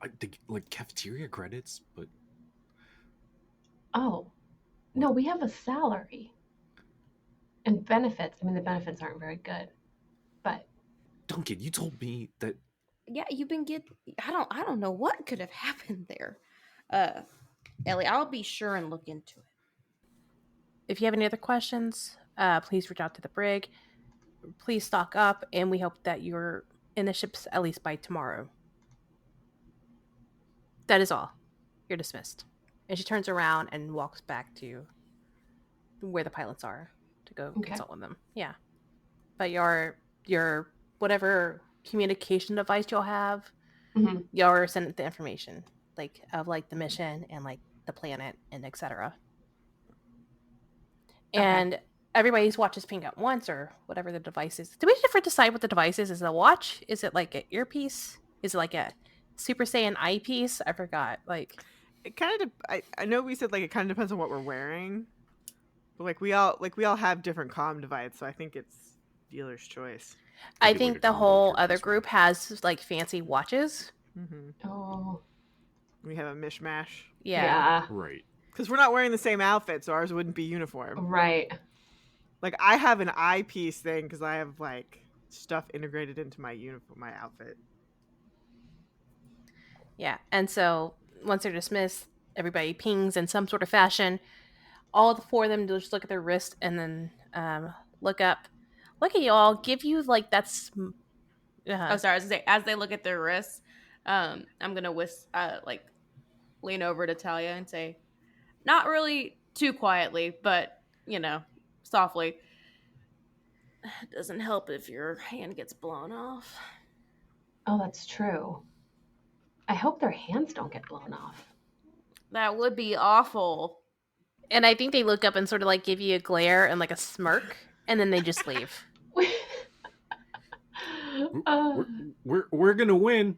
I think cafeteria credits, but Oh. No, we have a salary. And benefits. I mean, the benefits aren't very good, but Duncan, you told me that. Yeah, you've been I don't know what could have happened there. Ellie, I'll be sure and look into it. If you have any other questions, please reach out to the brig. Please stock up, and we hope that you're in the ships at least by tomorrow. That is all. You're dismissed. And she turns around and walks back to where the pilots are to go consult with them. Yeah. But your whatever communication device you'll have, you'll send the information of the mission and the planet and etc. And everybody's watches ping at once or whatever the device is. Do we ever decide what the device is? Is it a watch? Is it like an earpiece? Is it like a Super Saiyan eyepiece? I forgot. It kind of. I know we said it kind of depends on what we're wearing, but we all have different comm devices, so I think it's dealer's choice. I think the whole other group has fancy watches. Mm-hmm. Oh, we have a mishmash. Yeah. Right. Because we're not wearing the same outfit, so ours wouldn't be uniform. Right. I have an eyepiece thing because I have stuff integrated into my uniform, my outfit. Yeah, and so once they're dismissed, everybody pings in some sort of fashion. All the four of them just look at their wrist and then look up. Look at y'all. Give you that's. Oh, sorry. I was gonna say, as they look at their wrists, I'm gonna lean over to Talia and say, not really too quietly, but softly. It doesn't help if your hand gets blown off. Oh, that's true. I hope their hands don't get blown off. That would be awful. And I think they look up and sort of give you a glare and a smirk, and then they just leave. We're gonna win.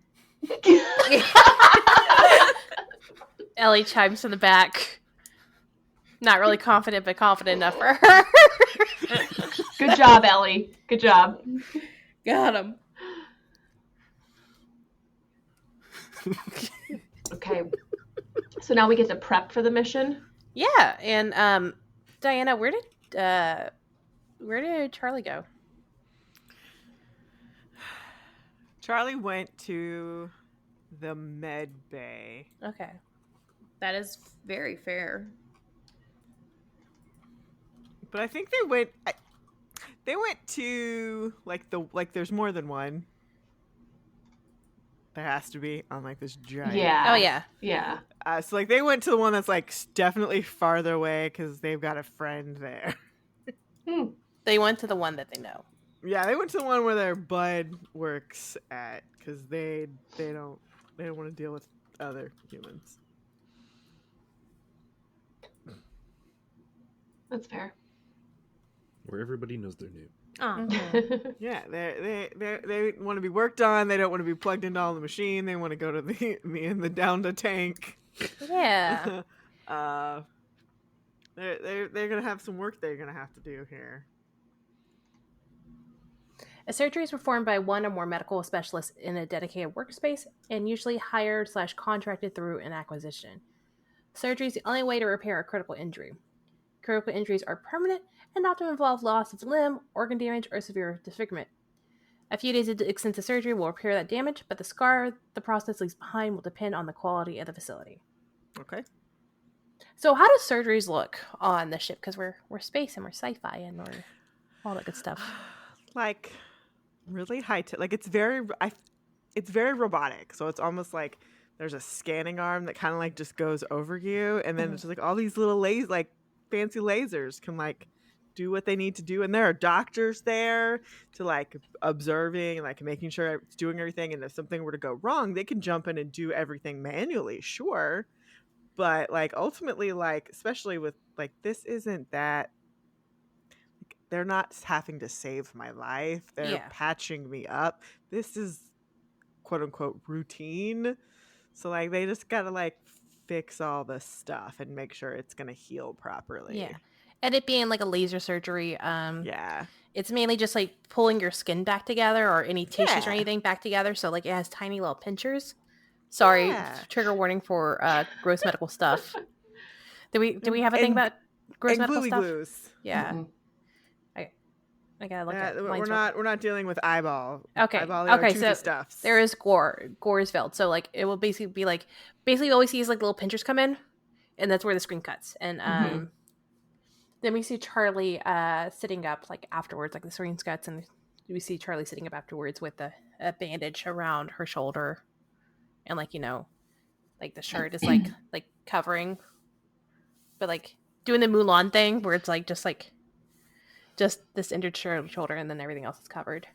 Ellie chimes in the back. Not really confident, but confident enough for her. Good job, Ellie. Good job. Got him. Okay. So now we get to prep for the mission. Yeah, and Diana, where did Charlie go? Charlie went to the med bay. Okay. That is very fair. But I think they went to there's more than one. There has to be on this giant. Yeah. Oh yeah. Yeah. So they went to the one that's definitely farther away because they've got a friend there. They went to the one that they know. Yeah, they went to the one where their bud works at because they don't want to deal with other humans. That's fair. Where everybody knows their name. Yeah, they want to be worked on. They don't want to be plugged into all the machine. They want to go to the down the tank. Yeah. They're gonna have some work they're gonna have to do here. A surgery is performed by one or more medical specialists in a dedicated workspace and usually hired/contracted through an acquisition. Surgery is the only way to repair a critical injury. Critical injuries are permanent and often involve loss of limb, organ damage, or severe disfigurement. A few days of extensive surgery will repair that damage, but the scar the process leaves behind will depend on the quality of the facility. Okay. So how do surgeries look on the ship? Because we're space and we're sci-fi and we're all that good stuff. Really high tech. It's very robotic. So it's almost like there's a scanning arm that kind of just goes over you, and then it's just all these little fancy lasers can do what they need to do, and there are doctors there to observing and making sure it's doing everything, and if something were to go wrong they can jump in and do everything manually, sure, but ultimately especially with this isn't that they're not having to save my life, they're patching me up. This is quote unquote routine, so they just gotta fix all the stuff and make sure it's gonna heal properly. Yeah. And it being a laser surgery, it's mainly just pulling your skin back together or any tissues or anything back together. So it has tiny little pinchers. Sorry, trigger warning for gross medical stuff. Do we have a thing about gross medical stuff? Glues. Yeah. Mm-hmm. I gotta look at We're mine's not dealing with eyeball. Okay. Eyeball Okay. toothy So stuffs. there is gore. Gore is filled. So like it will basically be like all we see is like little pinchers come in, and that's where the screen cuts. And Mhm. then we see Charlie sitting up like afterwards, like the screen cuts, and we see Charlie sitting up afterwards with a bandage around her shoulder, and like like the shirt is like covering, but like doing the Mulan thing where it's like just this injured shoulder, and then everything else is covered.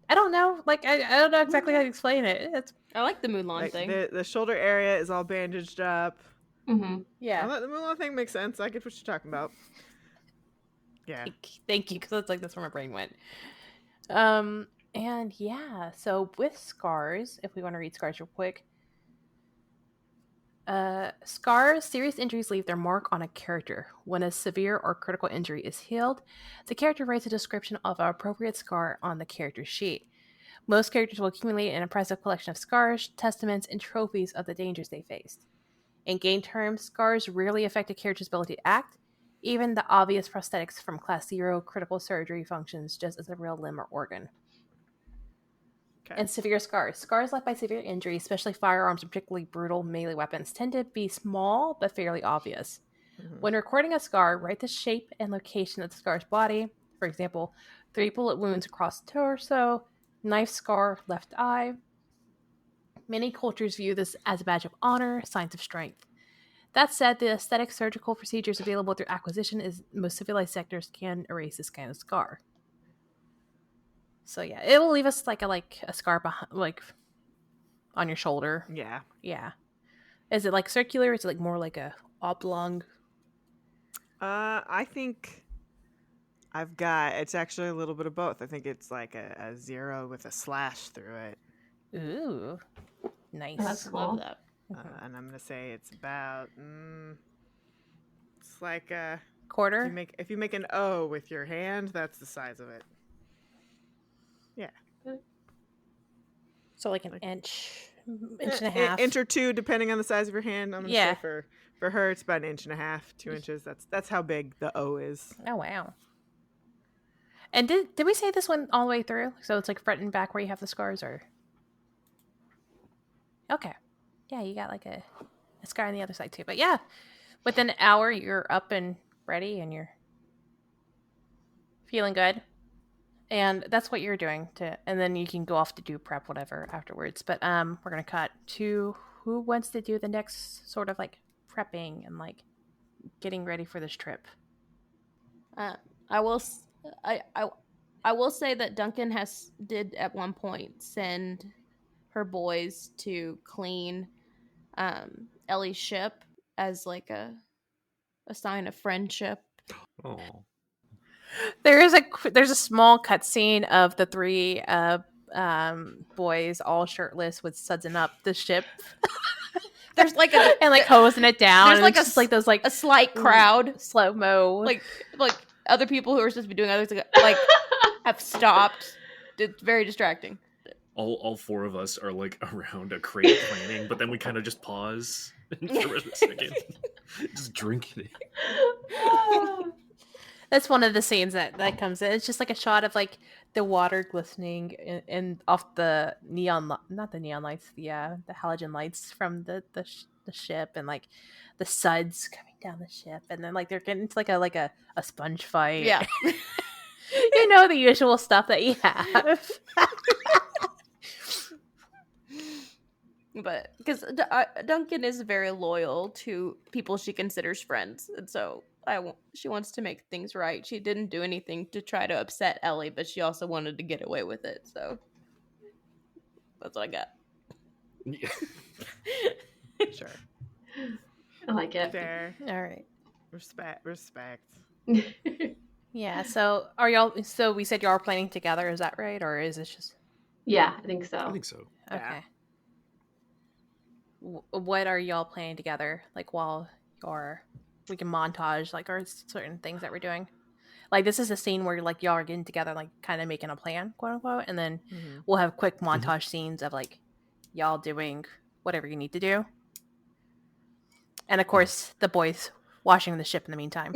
I don't know. Like I don't know exactly how to explain it. It's I like the Mulan Like thing. the shoulder area is all bandaged up. Mhm. yeah. The Mulan thing makes sense. I get what you're talking about. Yeah. Thank you, because it's like that's where my brain went. And yeah, so with scars, if we want to read scars real quick, scars, serious injuries leave their mark on a character. When a severe or critical injury is healed, the character writes a description of an appropriate scar on the character sheet. Most characters will accumulate an impressive collection of scars, testaments, and trophies of the dangers they faced. In game terms, scars rarely affect a character's ability to act. Even the obvious prosthetics from Class 0 critical surgery functions just as a real limb or organ. Okay. And severe scars. Scars left by severe injury, especially firearms and particularly brutal melee weapons, tend to be small but fairly obvious. Mhm. When recording a scar, write the shape and location of the scar's body. For example, 3 bullet wounds across the torso, knife scar, left eye. Many cultures view this as a badge of honor, signs of strength. That said, the aesthetic surgical procedures available through acquisition in most civilized sectors can erase this kind of scar. So yeah, it will leave us like a scar behind, like on your shoulder. Yeah. Yeah. Is it like circular? Is it like more like a oblong? I think it's actually a little bit of both. I think it's like a 0 with a slash through it. Ooh, nice. That's cool. Love that. And I'm gonna say it's about it's like Quarter. if you make an O with your hand, that's the size of it. Yeah. So like an inch and a half. Inch or two, depending on the size of your hand. I'm gonna Yeah. say for her, it's about an inch and a half, 2 inches. That's how big the O is. Oh wow. And did we say this one all the way through? So it's like front and back where you have the scars, or? Okay. Yeah, you got like a scar on the other side too. But yeah, within an hour you're up and ready, and you're feeling good. And that's what you're doing and then you can go off to do prep whatever afterwards. But we're gonna cut to who wants to do the next sort of like prepping and like getting ready for this trip. I will say that Duncan did at one point send her boys to clean Ellie's ship as like a sign of friendship. Oh, There's a small cutscene of the 3 boys all shirtless with sudsing up the ship. There's like and like hosing it down. There's like just like those like a slight crowd, slow mo, like other people who are supposed to be doing other things like have stopped. It's very distracting. all 4 of us are like around a crate planning, but then we kind of just pause for a second, just drinking it. That's one of the scenes that comes in. It's just like a shot of like the water glistening and off the not the neon lights, the halogen lights from the ship, and like the suds coming down the ship, and then like they're getting into like a sponge fight. Yeah. The usual stuff that you have. But because Duncan is very loyal to people she considers friends, and so she wants to make things right. She didn't do anything to try to upset Ellie, but she also wanted to get away with it. So that's what I got. Yeah. Sure. I like it. Fair. All right. Respect. Yeah. So are y'all? So we said y'all are planning together. Is that right, or is this just? Yeah, I think so. I think so. Okay. Yeah. What are y'all planning together? Like while we can montage like our certain things that we're doing. Like this is a scene where like y'all are getting together, like kind of making a plan, quote unquote, and then we'll have quick montage scenes of like y'all doing whatever you need to do. And of course, the boys washing the ship in the meantime.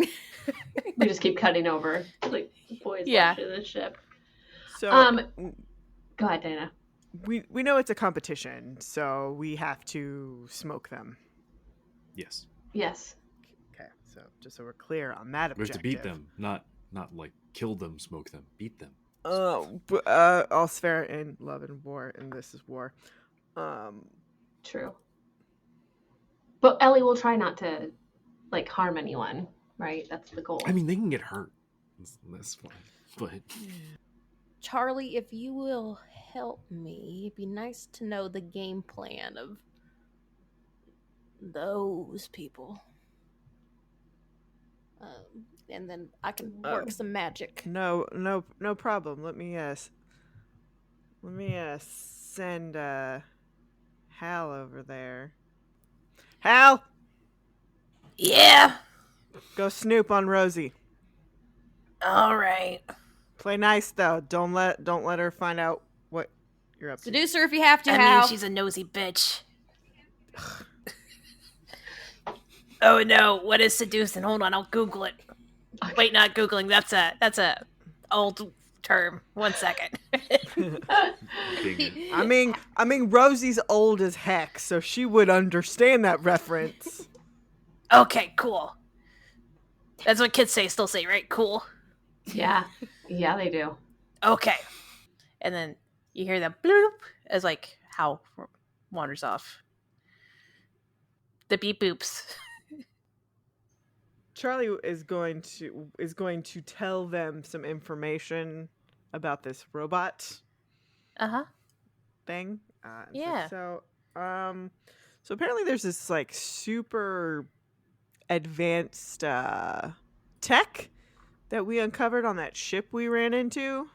We just keep cutting over, like boys Yeah. watching the ship. So Go ahead, Dana. we know it's a competition, so we have to smoke them. Yes. Yes. Okay, so just so we're clear on that We have objective. to beat them, not like kill them, smoke them, beat them. All's fair in love and war, and this is war. True. But Ellie will try not to like harm anyone, right? That's the goal. I mean, they can get hurt. That's fine. But Charlie, if you will help me, it'd be nice to know the game plan of those people. And then I can work some magic. No problem. Let me send Hal over there. Hal, Yeah. go snoop on Rosie. All right. Play nice though. Don't let her find out what you're up to. Seduce her if you have to, I Hal. mean, she's a nosy bitch. Oh no, what is seducing? Hold on, I'll Google it. Wait, not Googling. That's a old term. 1 second. I mean, Rosie's old as heck, so she would understand that reference. Okay, cool. That's what kids still say, right? Cool. Yeah. Yeah, they do. Okay. And then you hear the bloop as like Hal wanders off. The beep boops. Charlie is going to tell them some information about this robot Uh-huh. thing. Yeah. So apparently there's this like super advanced tech that we uncovered on that ship we ran into.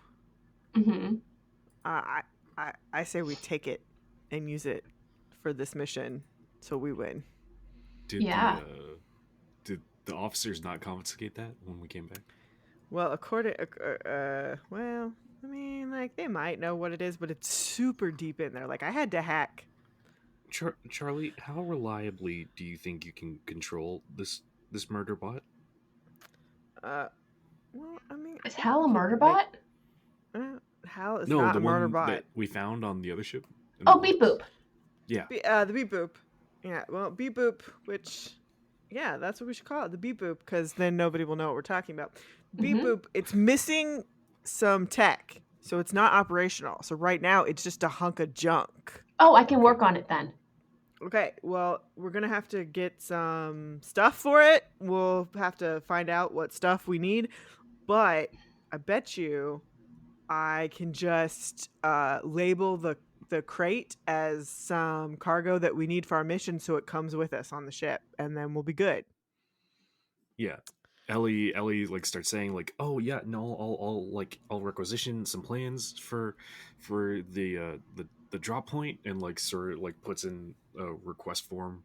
Mm-hmm. I say we take it and use it for this mission, so we win. did Yeah. the officers not confiscate that when we came back? Well, well, I mean, like they might know what it is, but it's super deep in there. Like I had to hack. Charlie, how reliably do you think you can control this murder bot? Well, I mean, Is Hal a murder bot? Hal is No, not the a murder one bot. that we found on the other ship. Oh, beep boop. Yeah. The beep boop. Yeah, well, beep boop, which, yeah, that's what we should call it, the beep boop, because then nobody will know what we're talking about. Beep boop, it's missing some tech, so it's not operational. So right now, it's just a hunk of junk. Oh, I can work on it then. Okay, well, we're going to have to get some stuff for it. We'll have to find out what stuff we need, but I bet you I can just label the crate as some cargo that we need for our mission, so it comes with us on the ship, and then we'll be good. Yeah. Ellie like starts saying like, oh yeah, no, I'll requisition some plans for the drop point, and like sort of like puts in a request form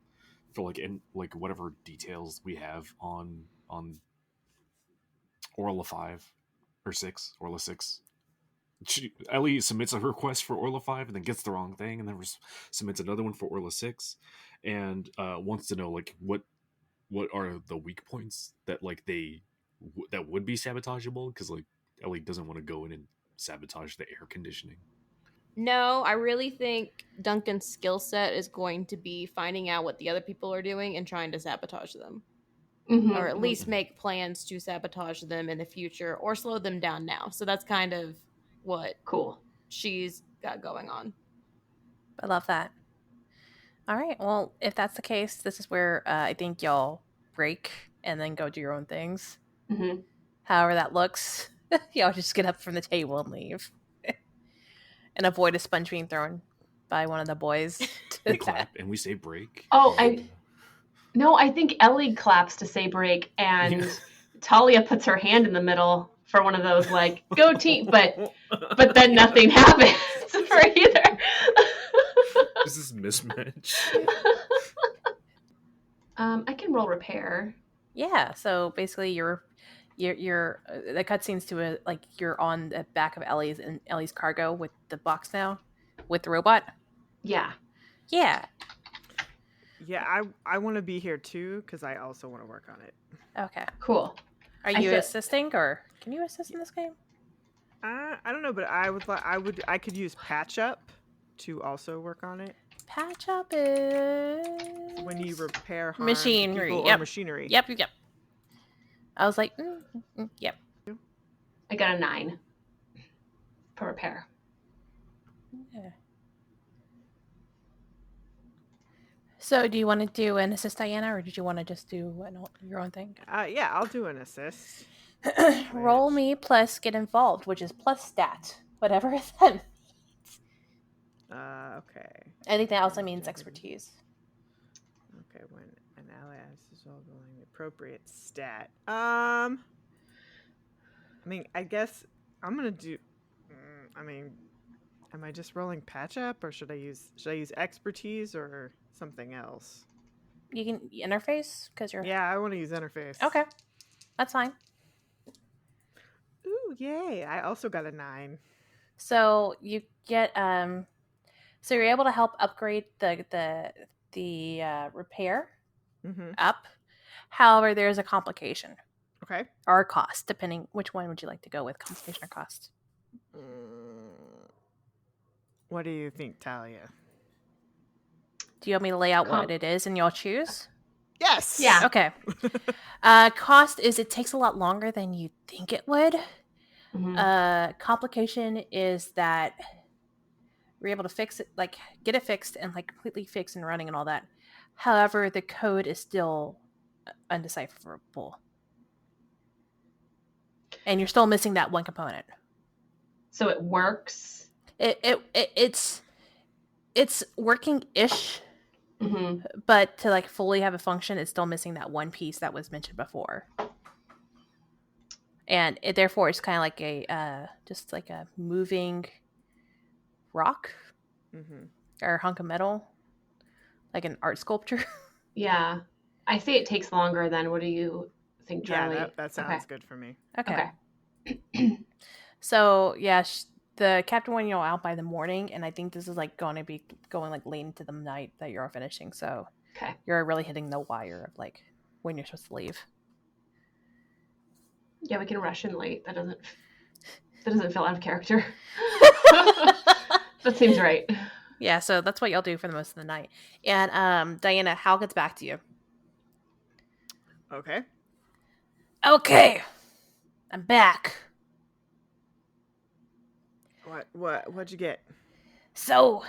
for like whatever details we have on Orla 5 or 6, Orla 6. Ellie submits a request for Orla 5 and then gets the wrong thing, and then submits another one for Orla 6, and wants to know like what are the weak points that like that would be sabotageable, because like Ellie doesn't want to go in and sabotage the air conditioning. No, I really think Duncan's skill set is going to be finding out what the other people are doing and trying to sabotage them. Mm-hmm. Or at least make plans to sabotage them in the future or slow them down now. So that's kind of what she's got going on. I love that. All right. Well, if that's the case, this is where I think y'all break and then go do your own things. Mm-hmm. However that looks, y'all just get up from the table and leave. And avoid a sponge being thrown by one of the boys. We clap and we say break. Oh, I think Ellie claps to say break, and Talia puts her hand in the middle for one of those like go team, but then nothing happens for either. This is mismatch. I can roll repair. Yeah. So basically, you're the cutscenes to like you're on the back of Ellie's cargo with the box now, with the robot. Yeah. Yeah. Yeah, I want to be here too because I also want to work on it. Okay. Cool. Are I you said- assisting, or can you assist in this game? I don't know, but I could use patch up to also work on it Patch up is when you repair harm to machinery. people or Yep. machinery. Yep. I was like, yep. I got a 9 for repair. Yeah. So, do you want to do an assist, Diana, or did you want to just do your own thing? Yeah, I'll do an assist. Roll me plus get involved, which is plus stat, whatever that means. Okay. Anything else that means expertise. Okay, when an ally is rolling the appropriate stat. I mean, I guess I'm gonna do. I mean, am I just rolling patch up, or should I use expertise or something else? You can interface because you're. Yeah, I want to use interface. Okay, that's fine. Ooh, yay! I also got a 9. So you get so you're able to help upgrade the repair Mm-hmm. up. However, there's a complication Okay. or a cost, depending which one would you like to go with, complication or cost. What do you think, Talia? Do you want me to lay out what it is and you'll choose? Yes. Yeah. Okay. Cost is it takes a lot longer than you think it would. Mhm. Complication is that we're able to fix it, like get it fixed and like completely fixed and running and all that. However, the code is still undecipherable, and you're still missing that one component. So it works. It's working ish, Mm-hmm. but to like fully have a function, it's still missing that one piece that was mentioned before. And it therefore it's kind of like a just like a moving rock or a hunk of metal, like an art sculpture. Yeah. I say it takes longer then. What do you think, Charlie? Yeah, that sounds good for me. Okay. So yeah, the captain wanted you all out by the morning, and I think this is like going to be going like late into the night that you're all finishing. So you're really hitting the wire of like when you're supposed to leave. Yeah, we can rush in late. That doesn't feel out of character. That seems right. Yeah, so that's what y'all do for the most of the night. And Diana, Hal gets back to you. Okay. Okay, I'm back. What'd you get? So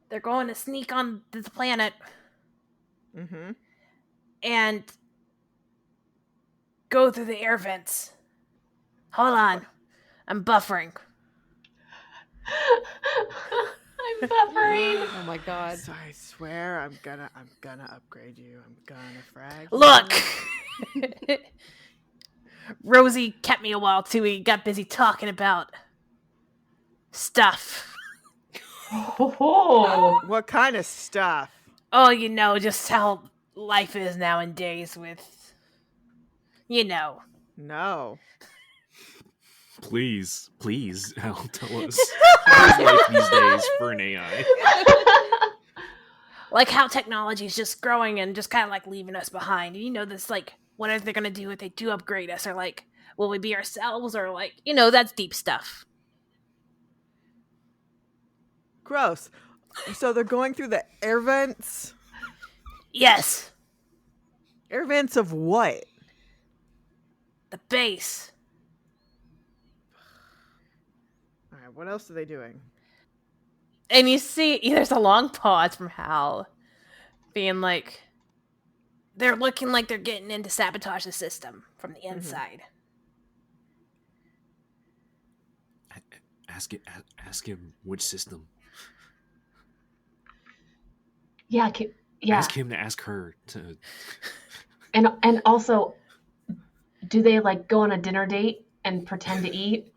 they're going to sneak on the planet. Mm-hmm. And go through the air vents. Hold on. I'm buffering. I'm buffering. Oh my god. So I swear I'm gonna upgrade you. I'm gonna frag. Look! Rosie kept me a while too. He got busy talking about stuff. Oh. What kind of stuff? Oh, you know, just how life is nowadays with, you know. No. Please, Hal, tell us how's life these days for an AI. Like how technology is just growing and just kind of like leaving us behind. And you know, this like, what are they going to do if they do upgrade us? Or like, will we be ourselves? Or like, you know, that's deep stuff. Gross. So they're going through the air vents? Yes. Air vents of what? The base. All right, what else are they doing? And you see, there's a long pause from Hal being like, they're looking like they're getting in to sabotage the system from the inside. Ask him which system. Yeah. Ask him to ask her to. And also, do they like go on a dinner date and pretend to eat?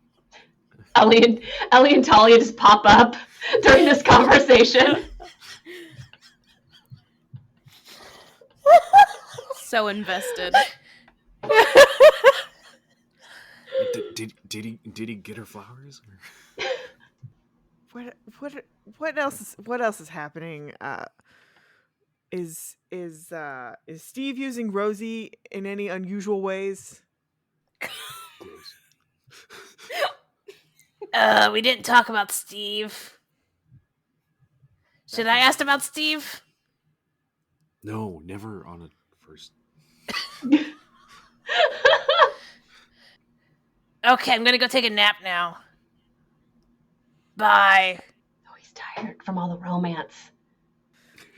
Ellie and Talia just pop up during this conversation. So invested. Did he get her flowers? what what what else is happening? Is Steve using Rosie in any unusual ways? Gross. We didn't talk about Steve. Should I ask about Steve? No, never on a first. Okay, I'm gonna go take a nap now. Bye. Oh, he's tired from all the romance.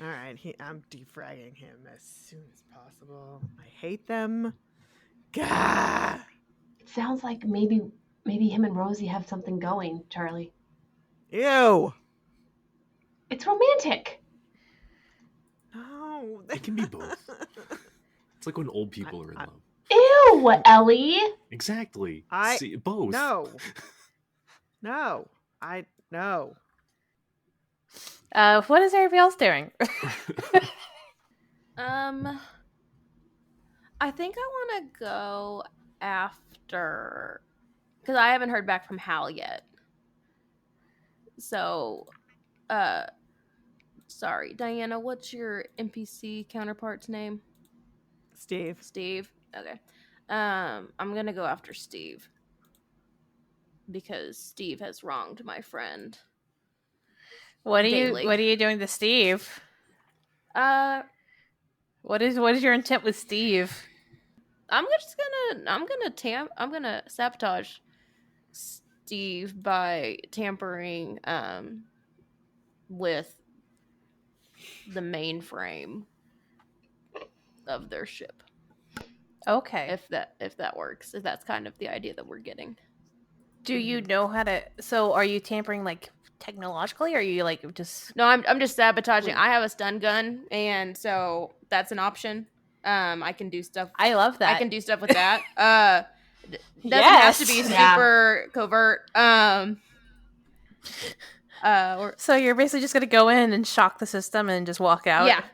All right, I'm defragging him as soon as possible. I hate them. Gah! It sounds like maybe him and Rosie have something going, Charlie. Ew! It's romantic. No, It can be both. It's like when old people are in love. Ew, Ellie. Exactly. I- See, both. No. No. No. What is everybody else doing? I think I want to go after, because I haven't heard back from Hal yet. So, sorry, Diana, what's your NPC counterpart's name? Steve. Steve. Okay. I'm gonna go after Steve because Steve has wronged my friend. What are Daily. you doing to Steve? Uh, What is your intent with Steve? I'm gonna sabotage Steve by tampering with the mainframe of their ship. Okay. If that works, if that's kind of the idea that we're getting. Do you know how to? So, are you tampering like technologically, or are you like just? No, I'm just sabotaging. I have a stun gun, and so that's an option. I can do stuff. I love that. I can do stuff with that. Doesn't have to be Yes. super covert. Or So you're basically just gonna go in and shock the system and just walk out. yeah,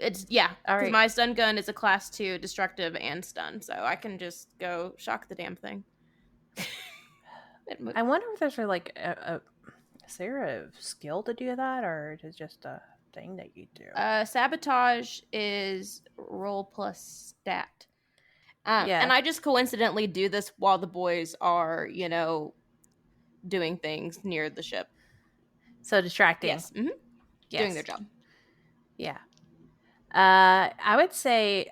All because right. my stun gun is a class 2 destructive and stun, so I can just go shock the damn thing. I wonder if there's like is there a skill to do that, or is it just a thing that you do? Sabotage is roll plus stat. Yeah. And I just coincidentally do this while the boys are, doing things near the ship. So distracting. Yes. Mm-hmm. Yes. Doing their job. Yeah. I would say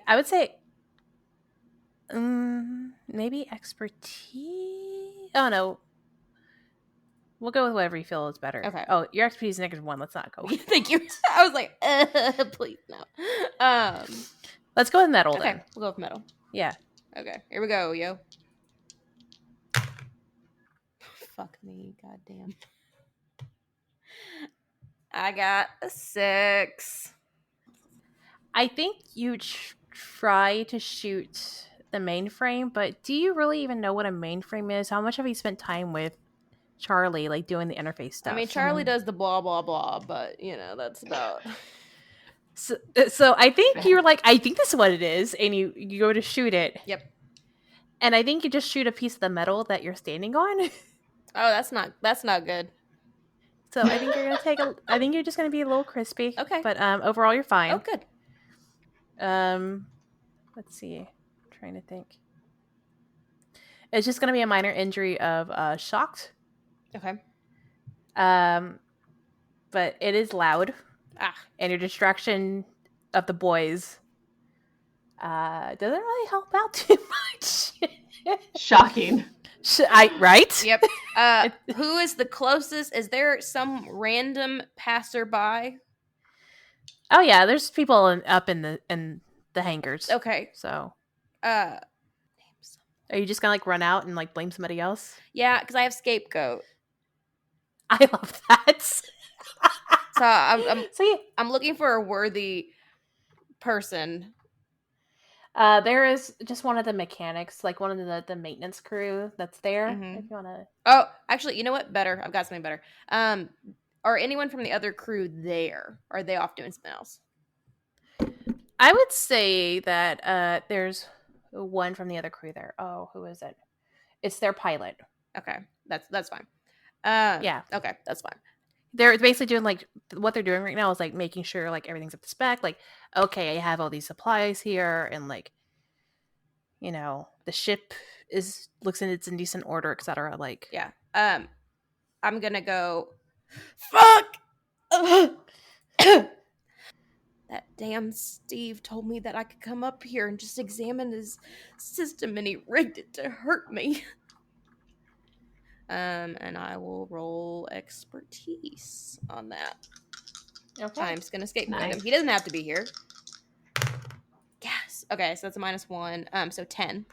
maybe expertise. Oh no. We'll go with whatever you feel is better. Okay. Oh, your expertise is -1. Let's not go. Thank you. I was like, please no. Let's go with metal Okay, then. we'll go with metal. Yeah. Okay, here we go, yo. Fuck me, goddamn. I got a 6. I think you try to shoot the mainframe, but do you really even know what a mainframe is? How much have you spent time with Charlie, like doing the interface stuff? I mean, Charlie does the blah blah blah, but that's about. So I think you're like, I think this is what it is, and you go to shoot it. Yep. And I think you just shoot a piece of the metal that you're standing on. Oh, that's not good. So I think you're gonna I think you're just gonna be a little crispy. Okay. But overall you're fine. Oh, good. Let's see. I'm trying to think. It's just gonna be a minor injury of shocked. Okay. But it is loud. Ah. And your distraction of the boys doesn't really help out too much. Shocking. Right? Yep. Who is the closest? Is there some random passerby? Oh yeah, there's people up in the hangars. Okay. So, Are you just gonna like run out and like blame somebody else? Yeah, because I have scapegoat. I love that. So I'm See, looking for a worthy person. there is just one of the mechanics, like one of the maintenance crew that's there. Mhm. If you wanna. Oh, actually, you know what? Better. I've got something better. Are anyone from the other crew there? Or are they off doing something else? I would say that there's one from the other crew there. Oh, who is it? It's their pilot. Okay, that's fine. Yeah. Okay, that's fine. They're basically doing like what they're doing right now is like making sure like everything's up to spec. Like, okay, I have all these supplies here, and like, the ship is looks in it's in decent order, etc. Like, Yeah. I'm gonna go. Fuck. That damn Steve told me that I could come up here and just examine his system, and he rigged it to hurt me. And I will roll expertise on that. okay, I'm just gonna skateboard Nice. him. He doesn't have to be here. Yes. Okay, so that's a -1. So 10.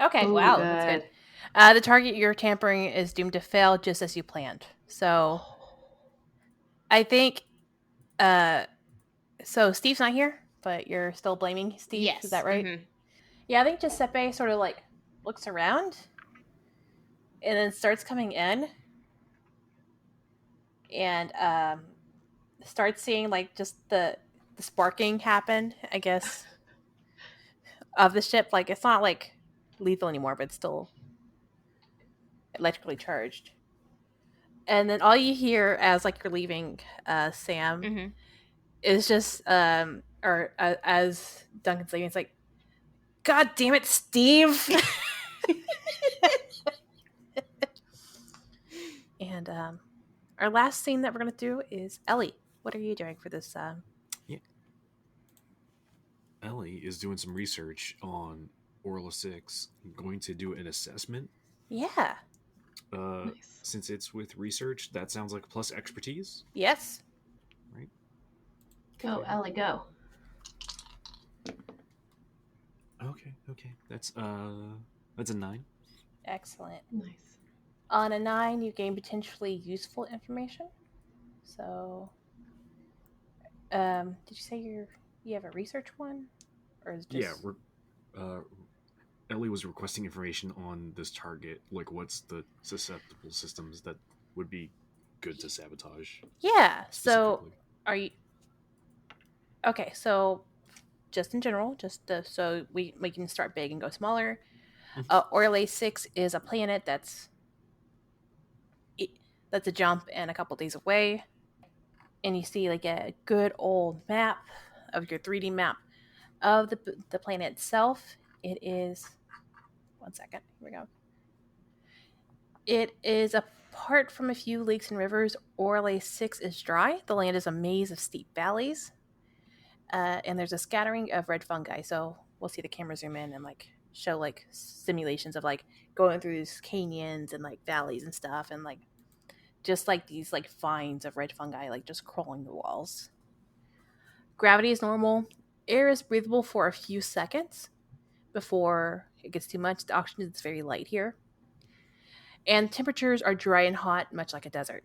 okay, Ooh, wow, that's good. The target you're tampering is doomed to fail just as you planned. So I think, so Steve's not here, but you're still blaming Steve. Yes. Is that right? Mhm. Yeah, I think Giuseppe sort of like looks around and then starts coming in and starts seeing like just the sparking happen, I guess, of the ship. Like, it's not like lethal anymore, but it's still electrically charged. And then all you hear as like you're leaving, Sam, Mhm. is just or as Duncan's leaving, it's like, God damn it, Steve. And our last scene that we're gonna do is Ellie. What are you doing for this? Yeah. Ellie is doing some research on Orla 6, going to do an assessment. Yeah. Nice. Since it's with research, that sounds like plus expertise, Yes. right? Go, Okay. Ellie, go. Okay. That's a 9. Excellent. Nice. On a 9, you gain potentially useful information. So, did you say you have a research one, or is it Yeah, just uh, Ellie was requesting information on this target, like what's the susceptible systems that would be good to sabotage yeah? So, specifically. are you okay? So, just in general, just so we can start big and go smaller. Mhm. Orlais 6 is a planet that's a jump and a couple days away, and you see like a good old map of your 3D map of the planet itself. It is 1 second. Here we go. It is apart from a few lakes and rivers. Orlais 6 is dry. The land is a maze of steep valleys, and there's a scattering of red fungi. So we'll see the camera zoom in and like show like simulations of like going through these canyons and like valleys and stuff, and like just like these like vines of red fungi like just crawling the walls. Gravity is normal. Air is breathable for a few seconds before it gets too much. The oxygen is very light here. And temperatures are dry and hot, much like a desert.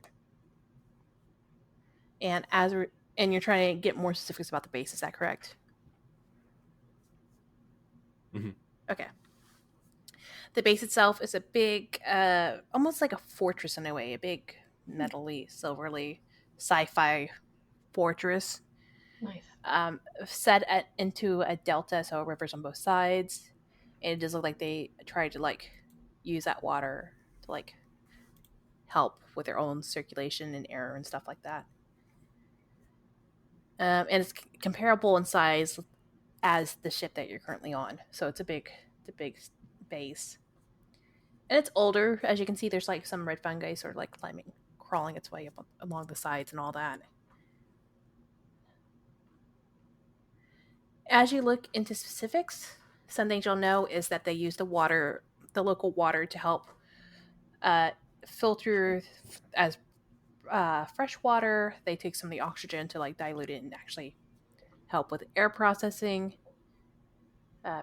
And and you're trying to get more specifics about the base, is that correct? Mhm. Okay. The base itself is a big, almost like a fortress in a way, a big metally, silverly, sci-fi fortress, Nice. into a delta, so rivers on both sides. And it does look like they tried to like use that water to like help with their own circulation and air and stuff like that. And it's comparable in size as the ship that you're currently on. So it's a big base, and it's older. As you can see, there's like some red fungi sort of like crawling its way up along the sides and all that. As you look into specifics, some things you'll know is that they use the local water, to help uh, filter as fresh water. They take some of the oxygen to like dilute it and actually help with air processing,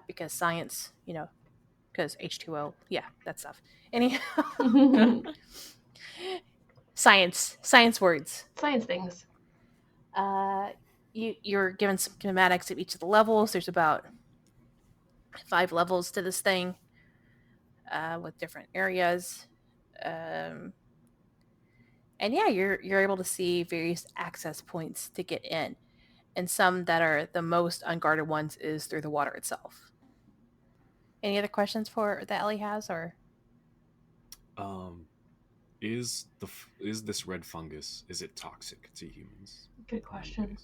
because science, because H2O, yeah, that stuff. Anyhow, science words. Science things. Uh, you're given some kinematics of each of the levels. There's about 5 levels to this thing, with different areas. Um, and yeah, you're able to see various access points to get in, and some that are the most unguarded ones is through the water itself. Any other questions for that Ellie has, or Um, is this red fungus, is it toxic to humans? Good question.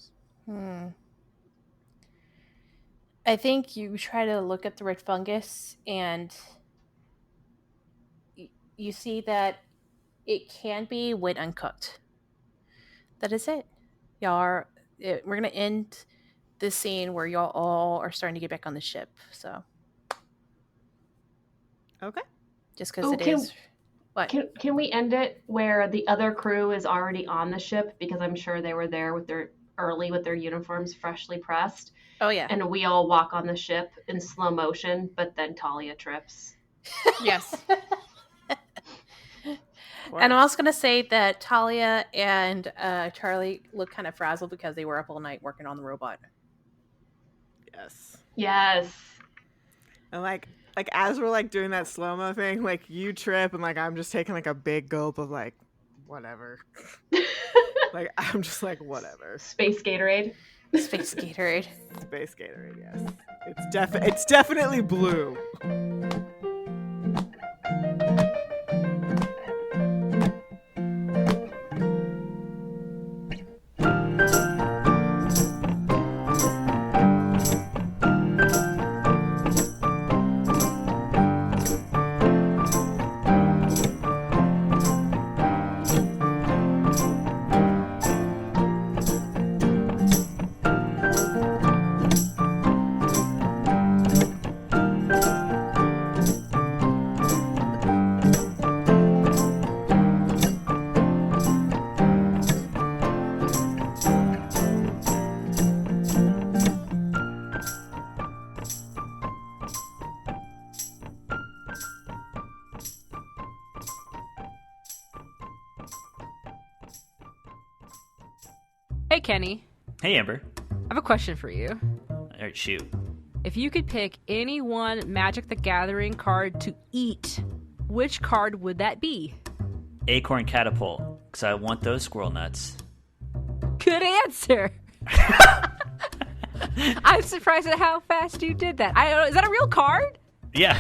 I think you try to look at the red fungus and you see that it can be when uncooked. That is it. We're going to end this scene where y'all all are starting to get back on the ship. So, Okay. just because it is. What? Can we end it where the other crew is already on the ship, because I'm sure they were there with their uniforms freshly pressed, Oh, yeah. and we all walk on the ship in slow motion, but then Talia trips. Yes. And I'm also going to say that Talia and Charlie look kind of frazzled because they were up all night working on the robot. Yes. Yes. And like as we're like doing that slow-mo thing, like you trip and like I'm just taking like a big gulp of like whatever. Like I'm just like whatever. Space Gatorade. Space Gatorade. Space Gatorade, yes. It's definitely blue. Hey, Kenny. Hey, Amber. I have a question for you. All right, shoot. If you could pick any one Magic the Gathering card to eat, which card would that be? Acorn Catapult, because I want those squirrel nuts. Good answer. I'm surprised at how fast you did that. I don't know. Is that a real card? Yeah.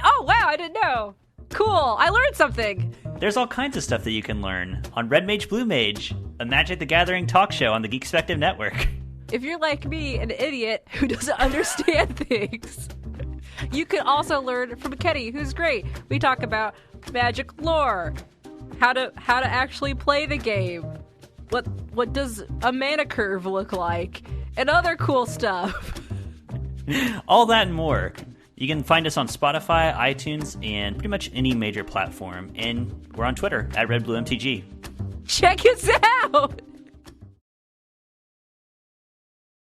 Oh, wow. I didn't know. Cool. I learned something. There's all kinds of stuff that you can learn on Red Mage, Blue Mage, a Magic the Gathering talk show on the Geekspective Network. If you're like me, an idiot who doesn't understand things, you can also learn from Kenny, who's great. We talk about magic lore, how to actually play the game, what does a mana curve look like, and other cool stuff. All that and more. You can find us on Spotify, iTunes, and pretty much any major platform. And we're on Twitter at RedBlueMTG. Check us out!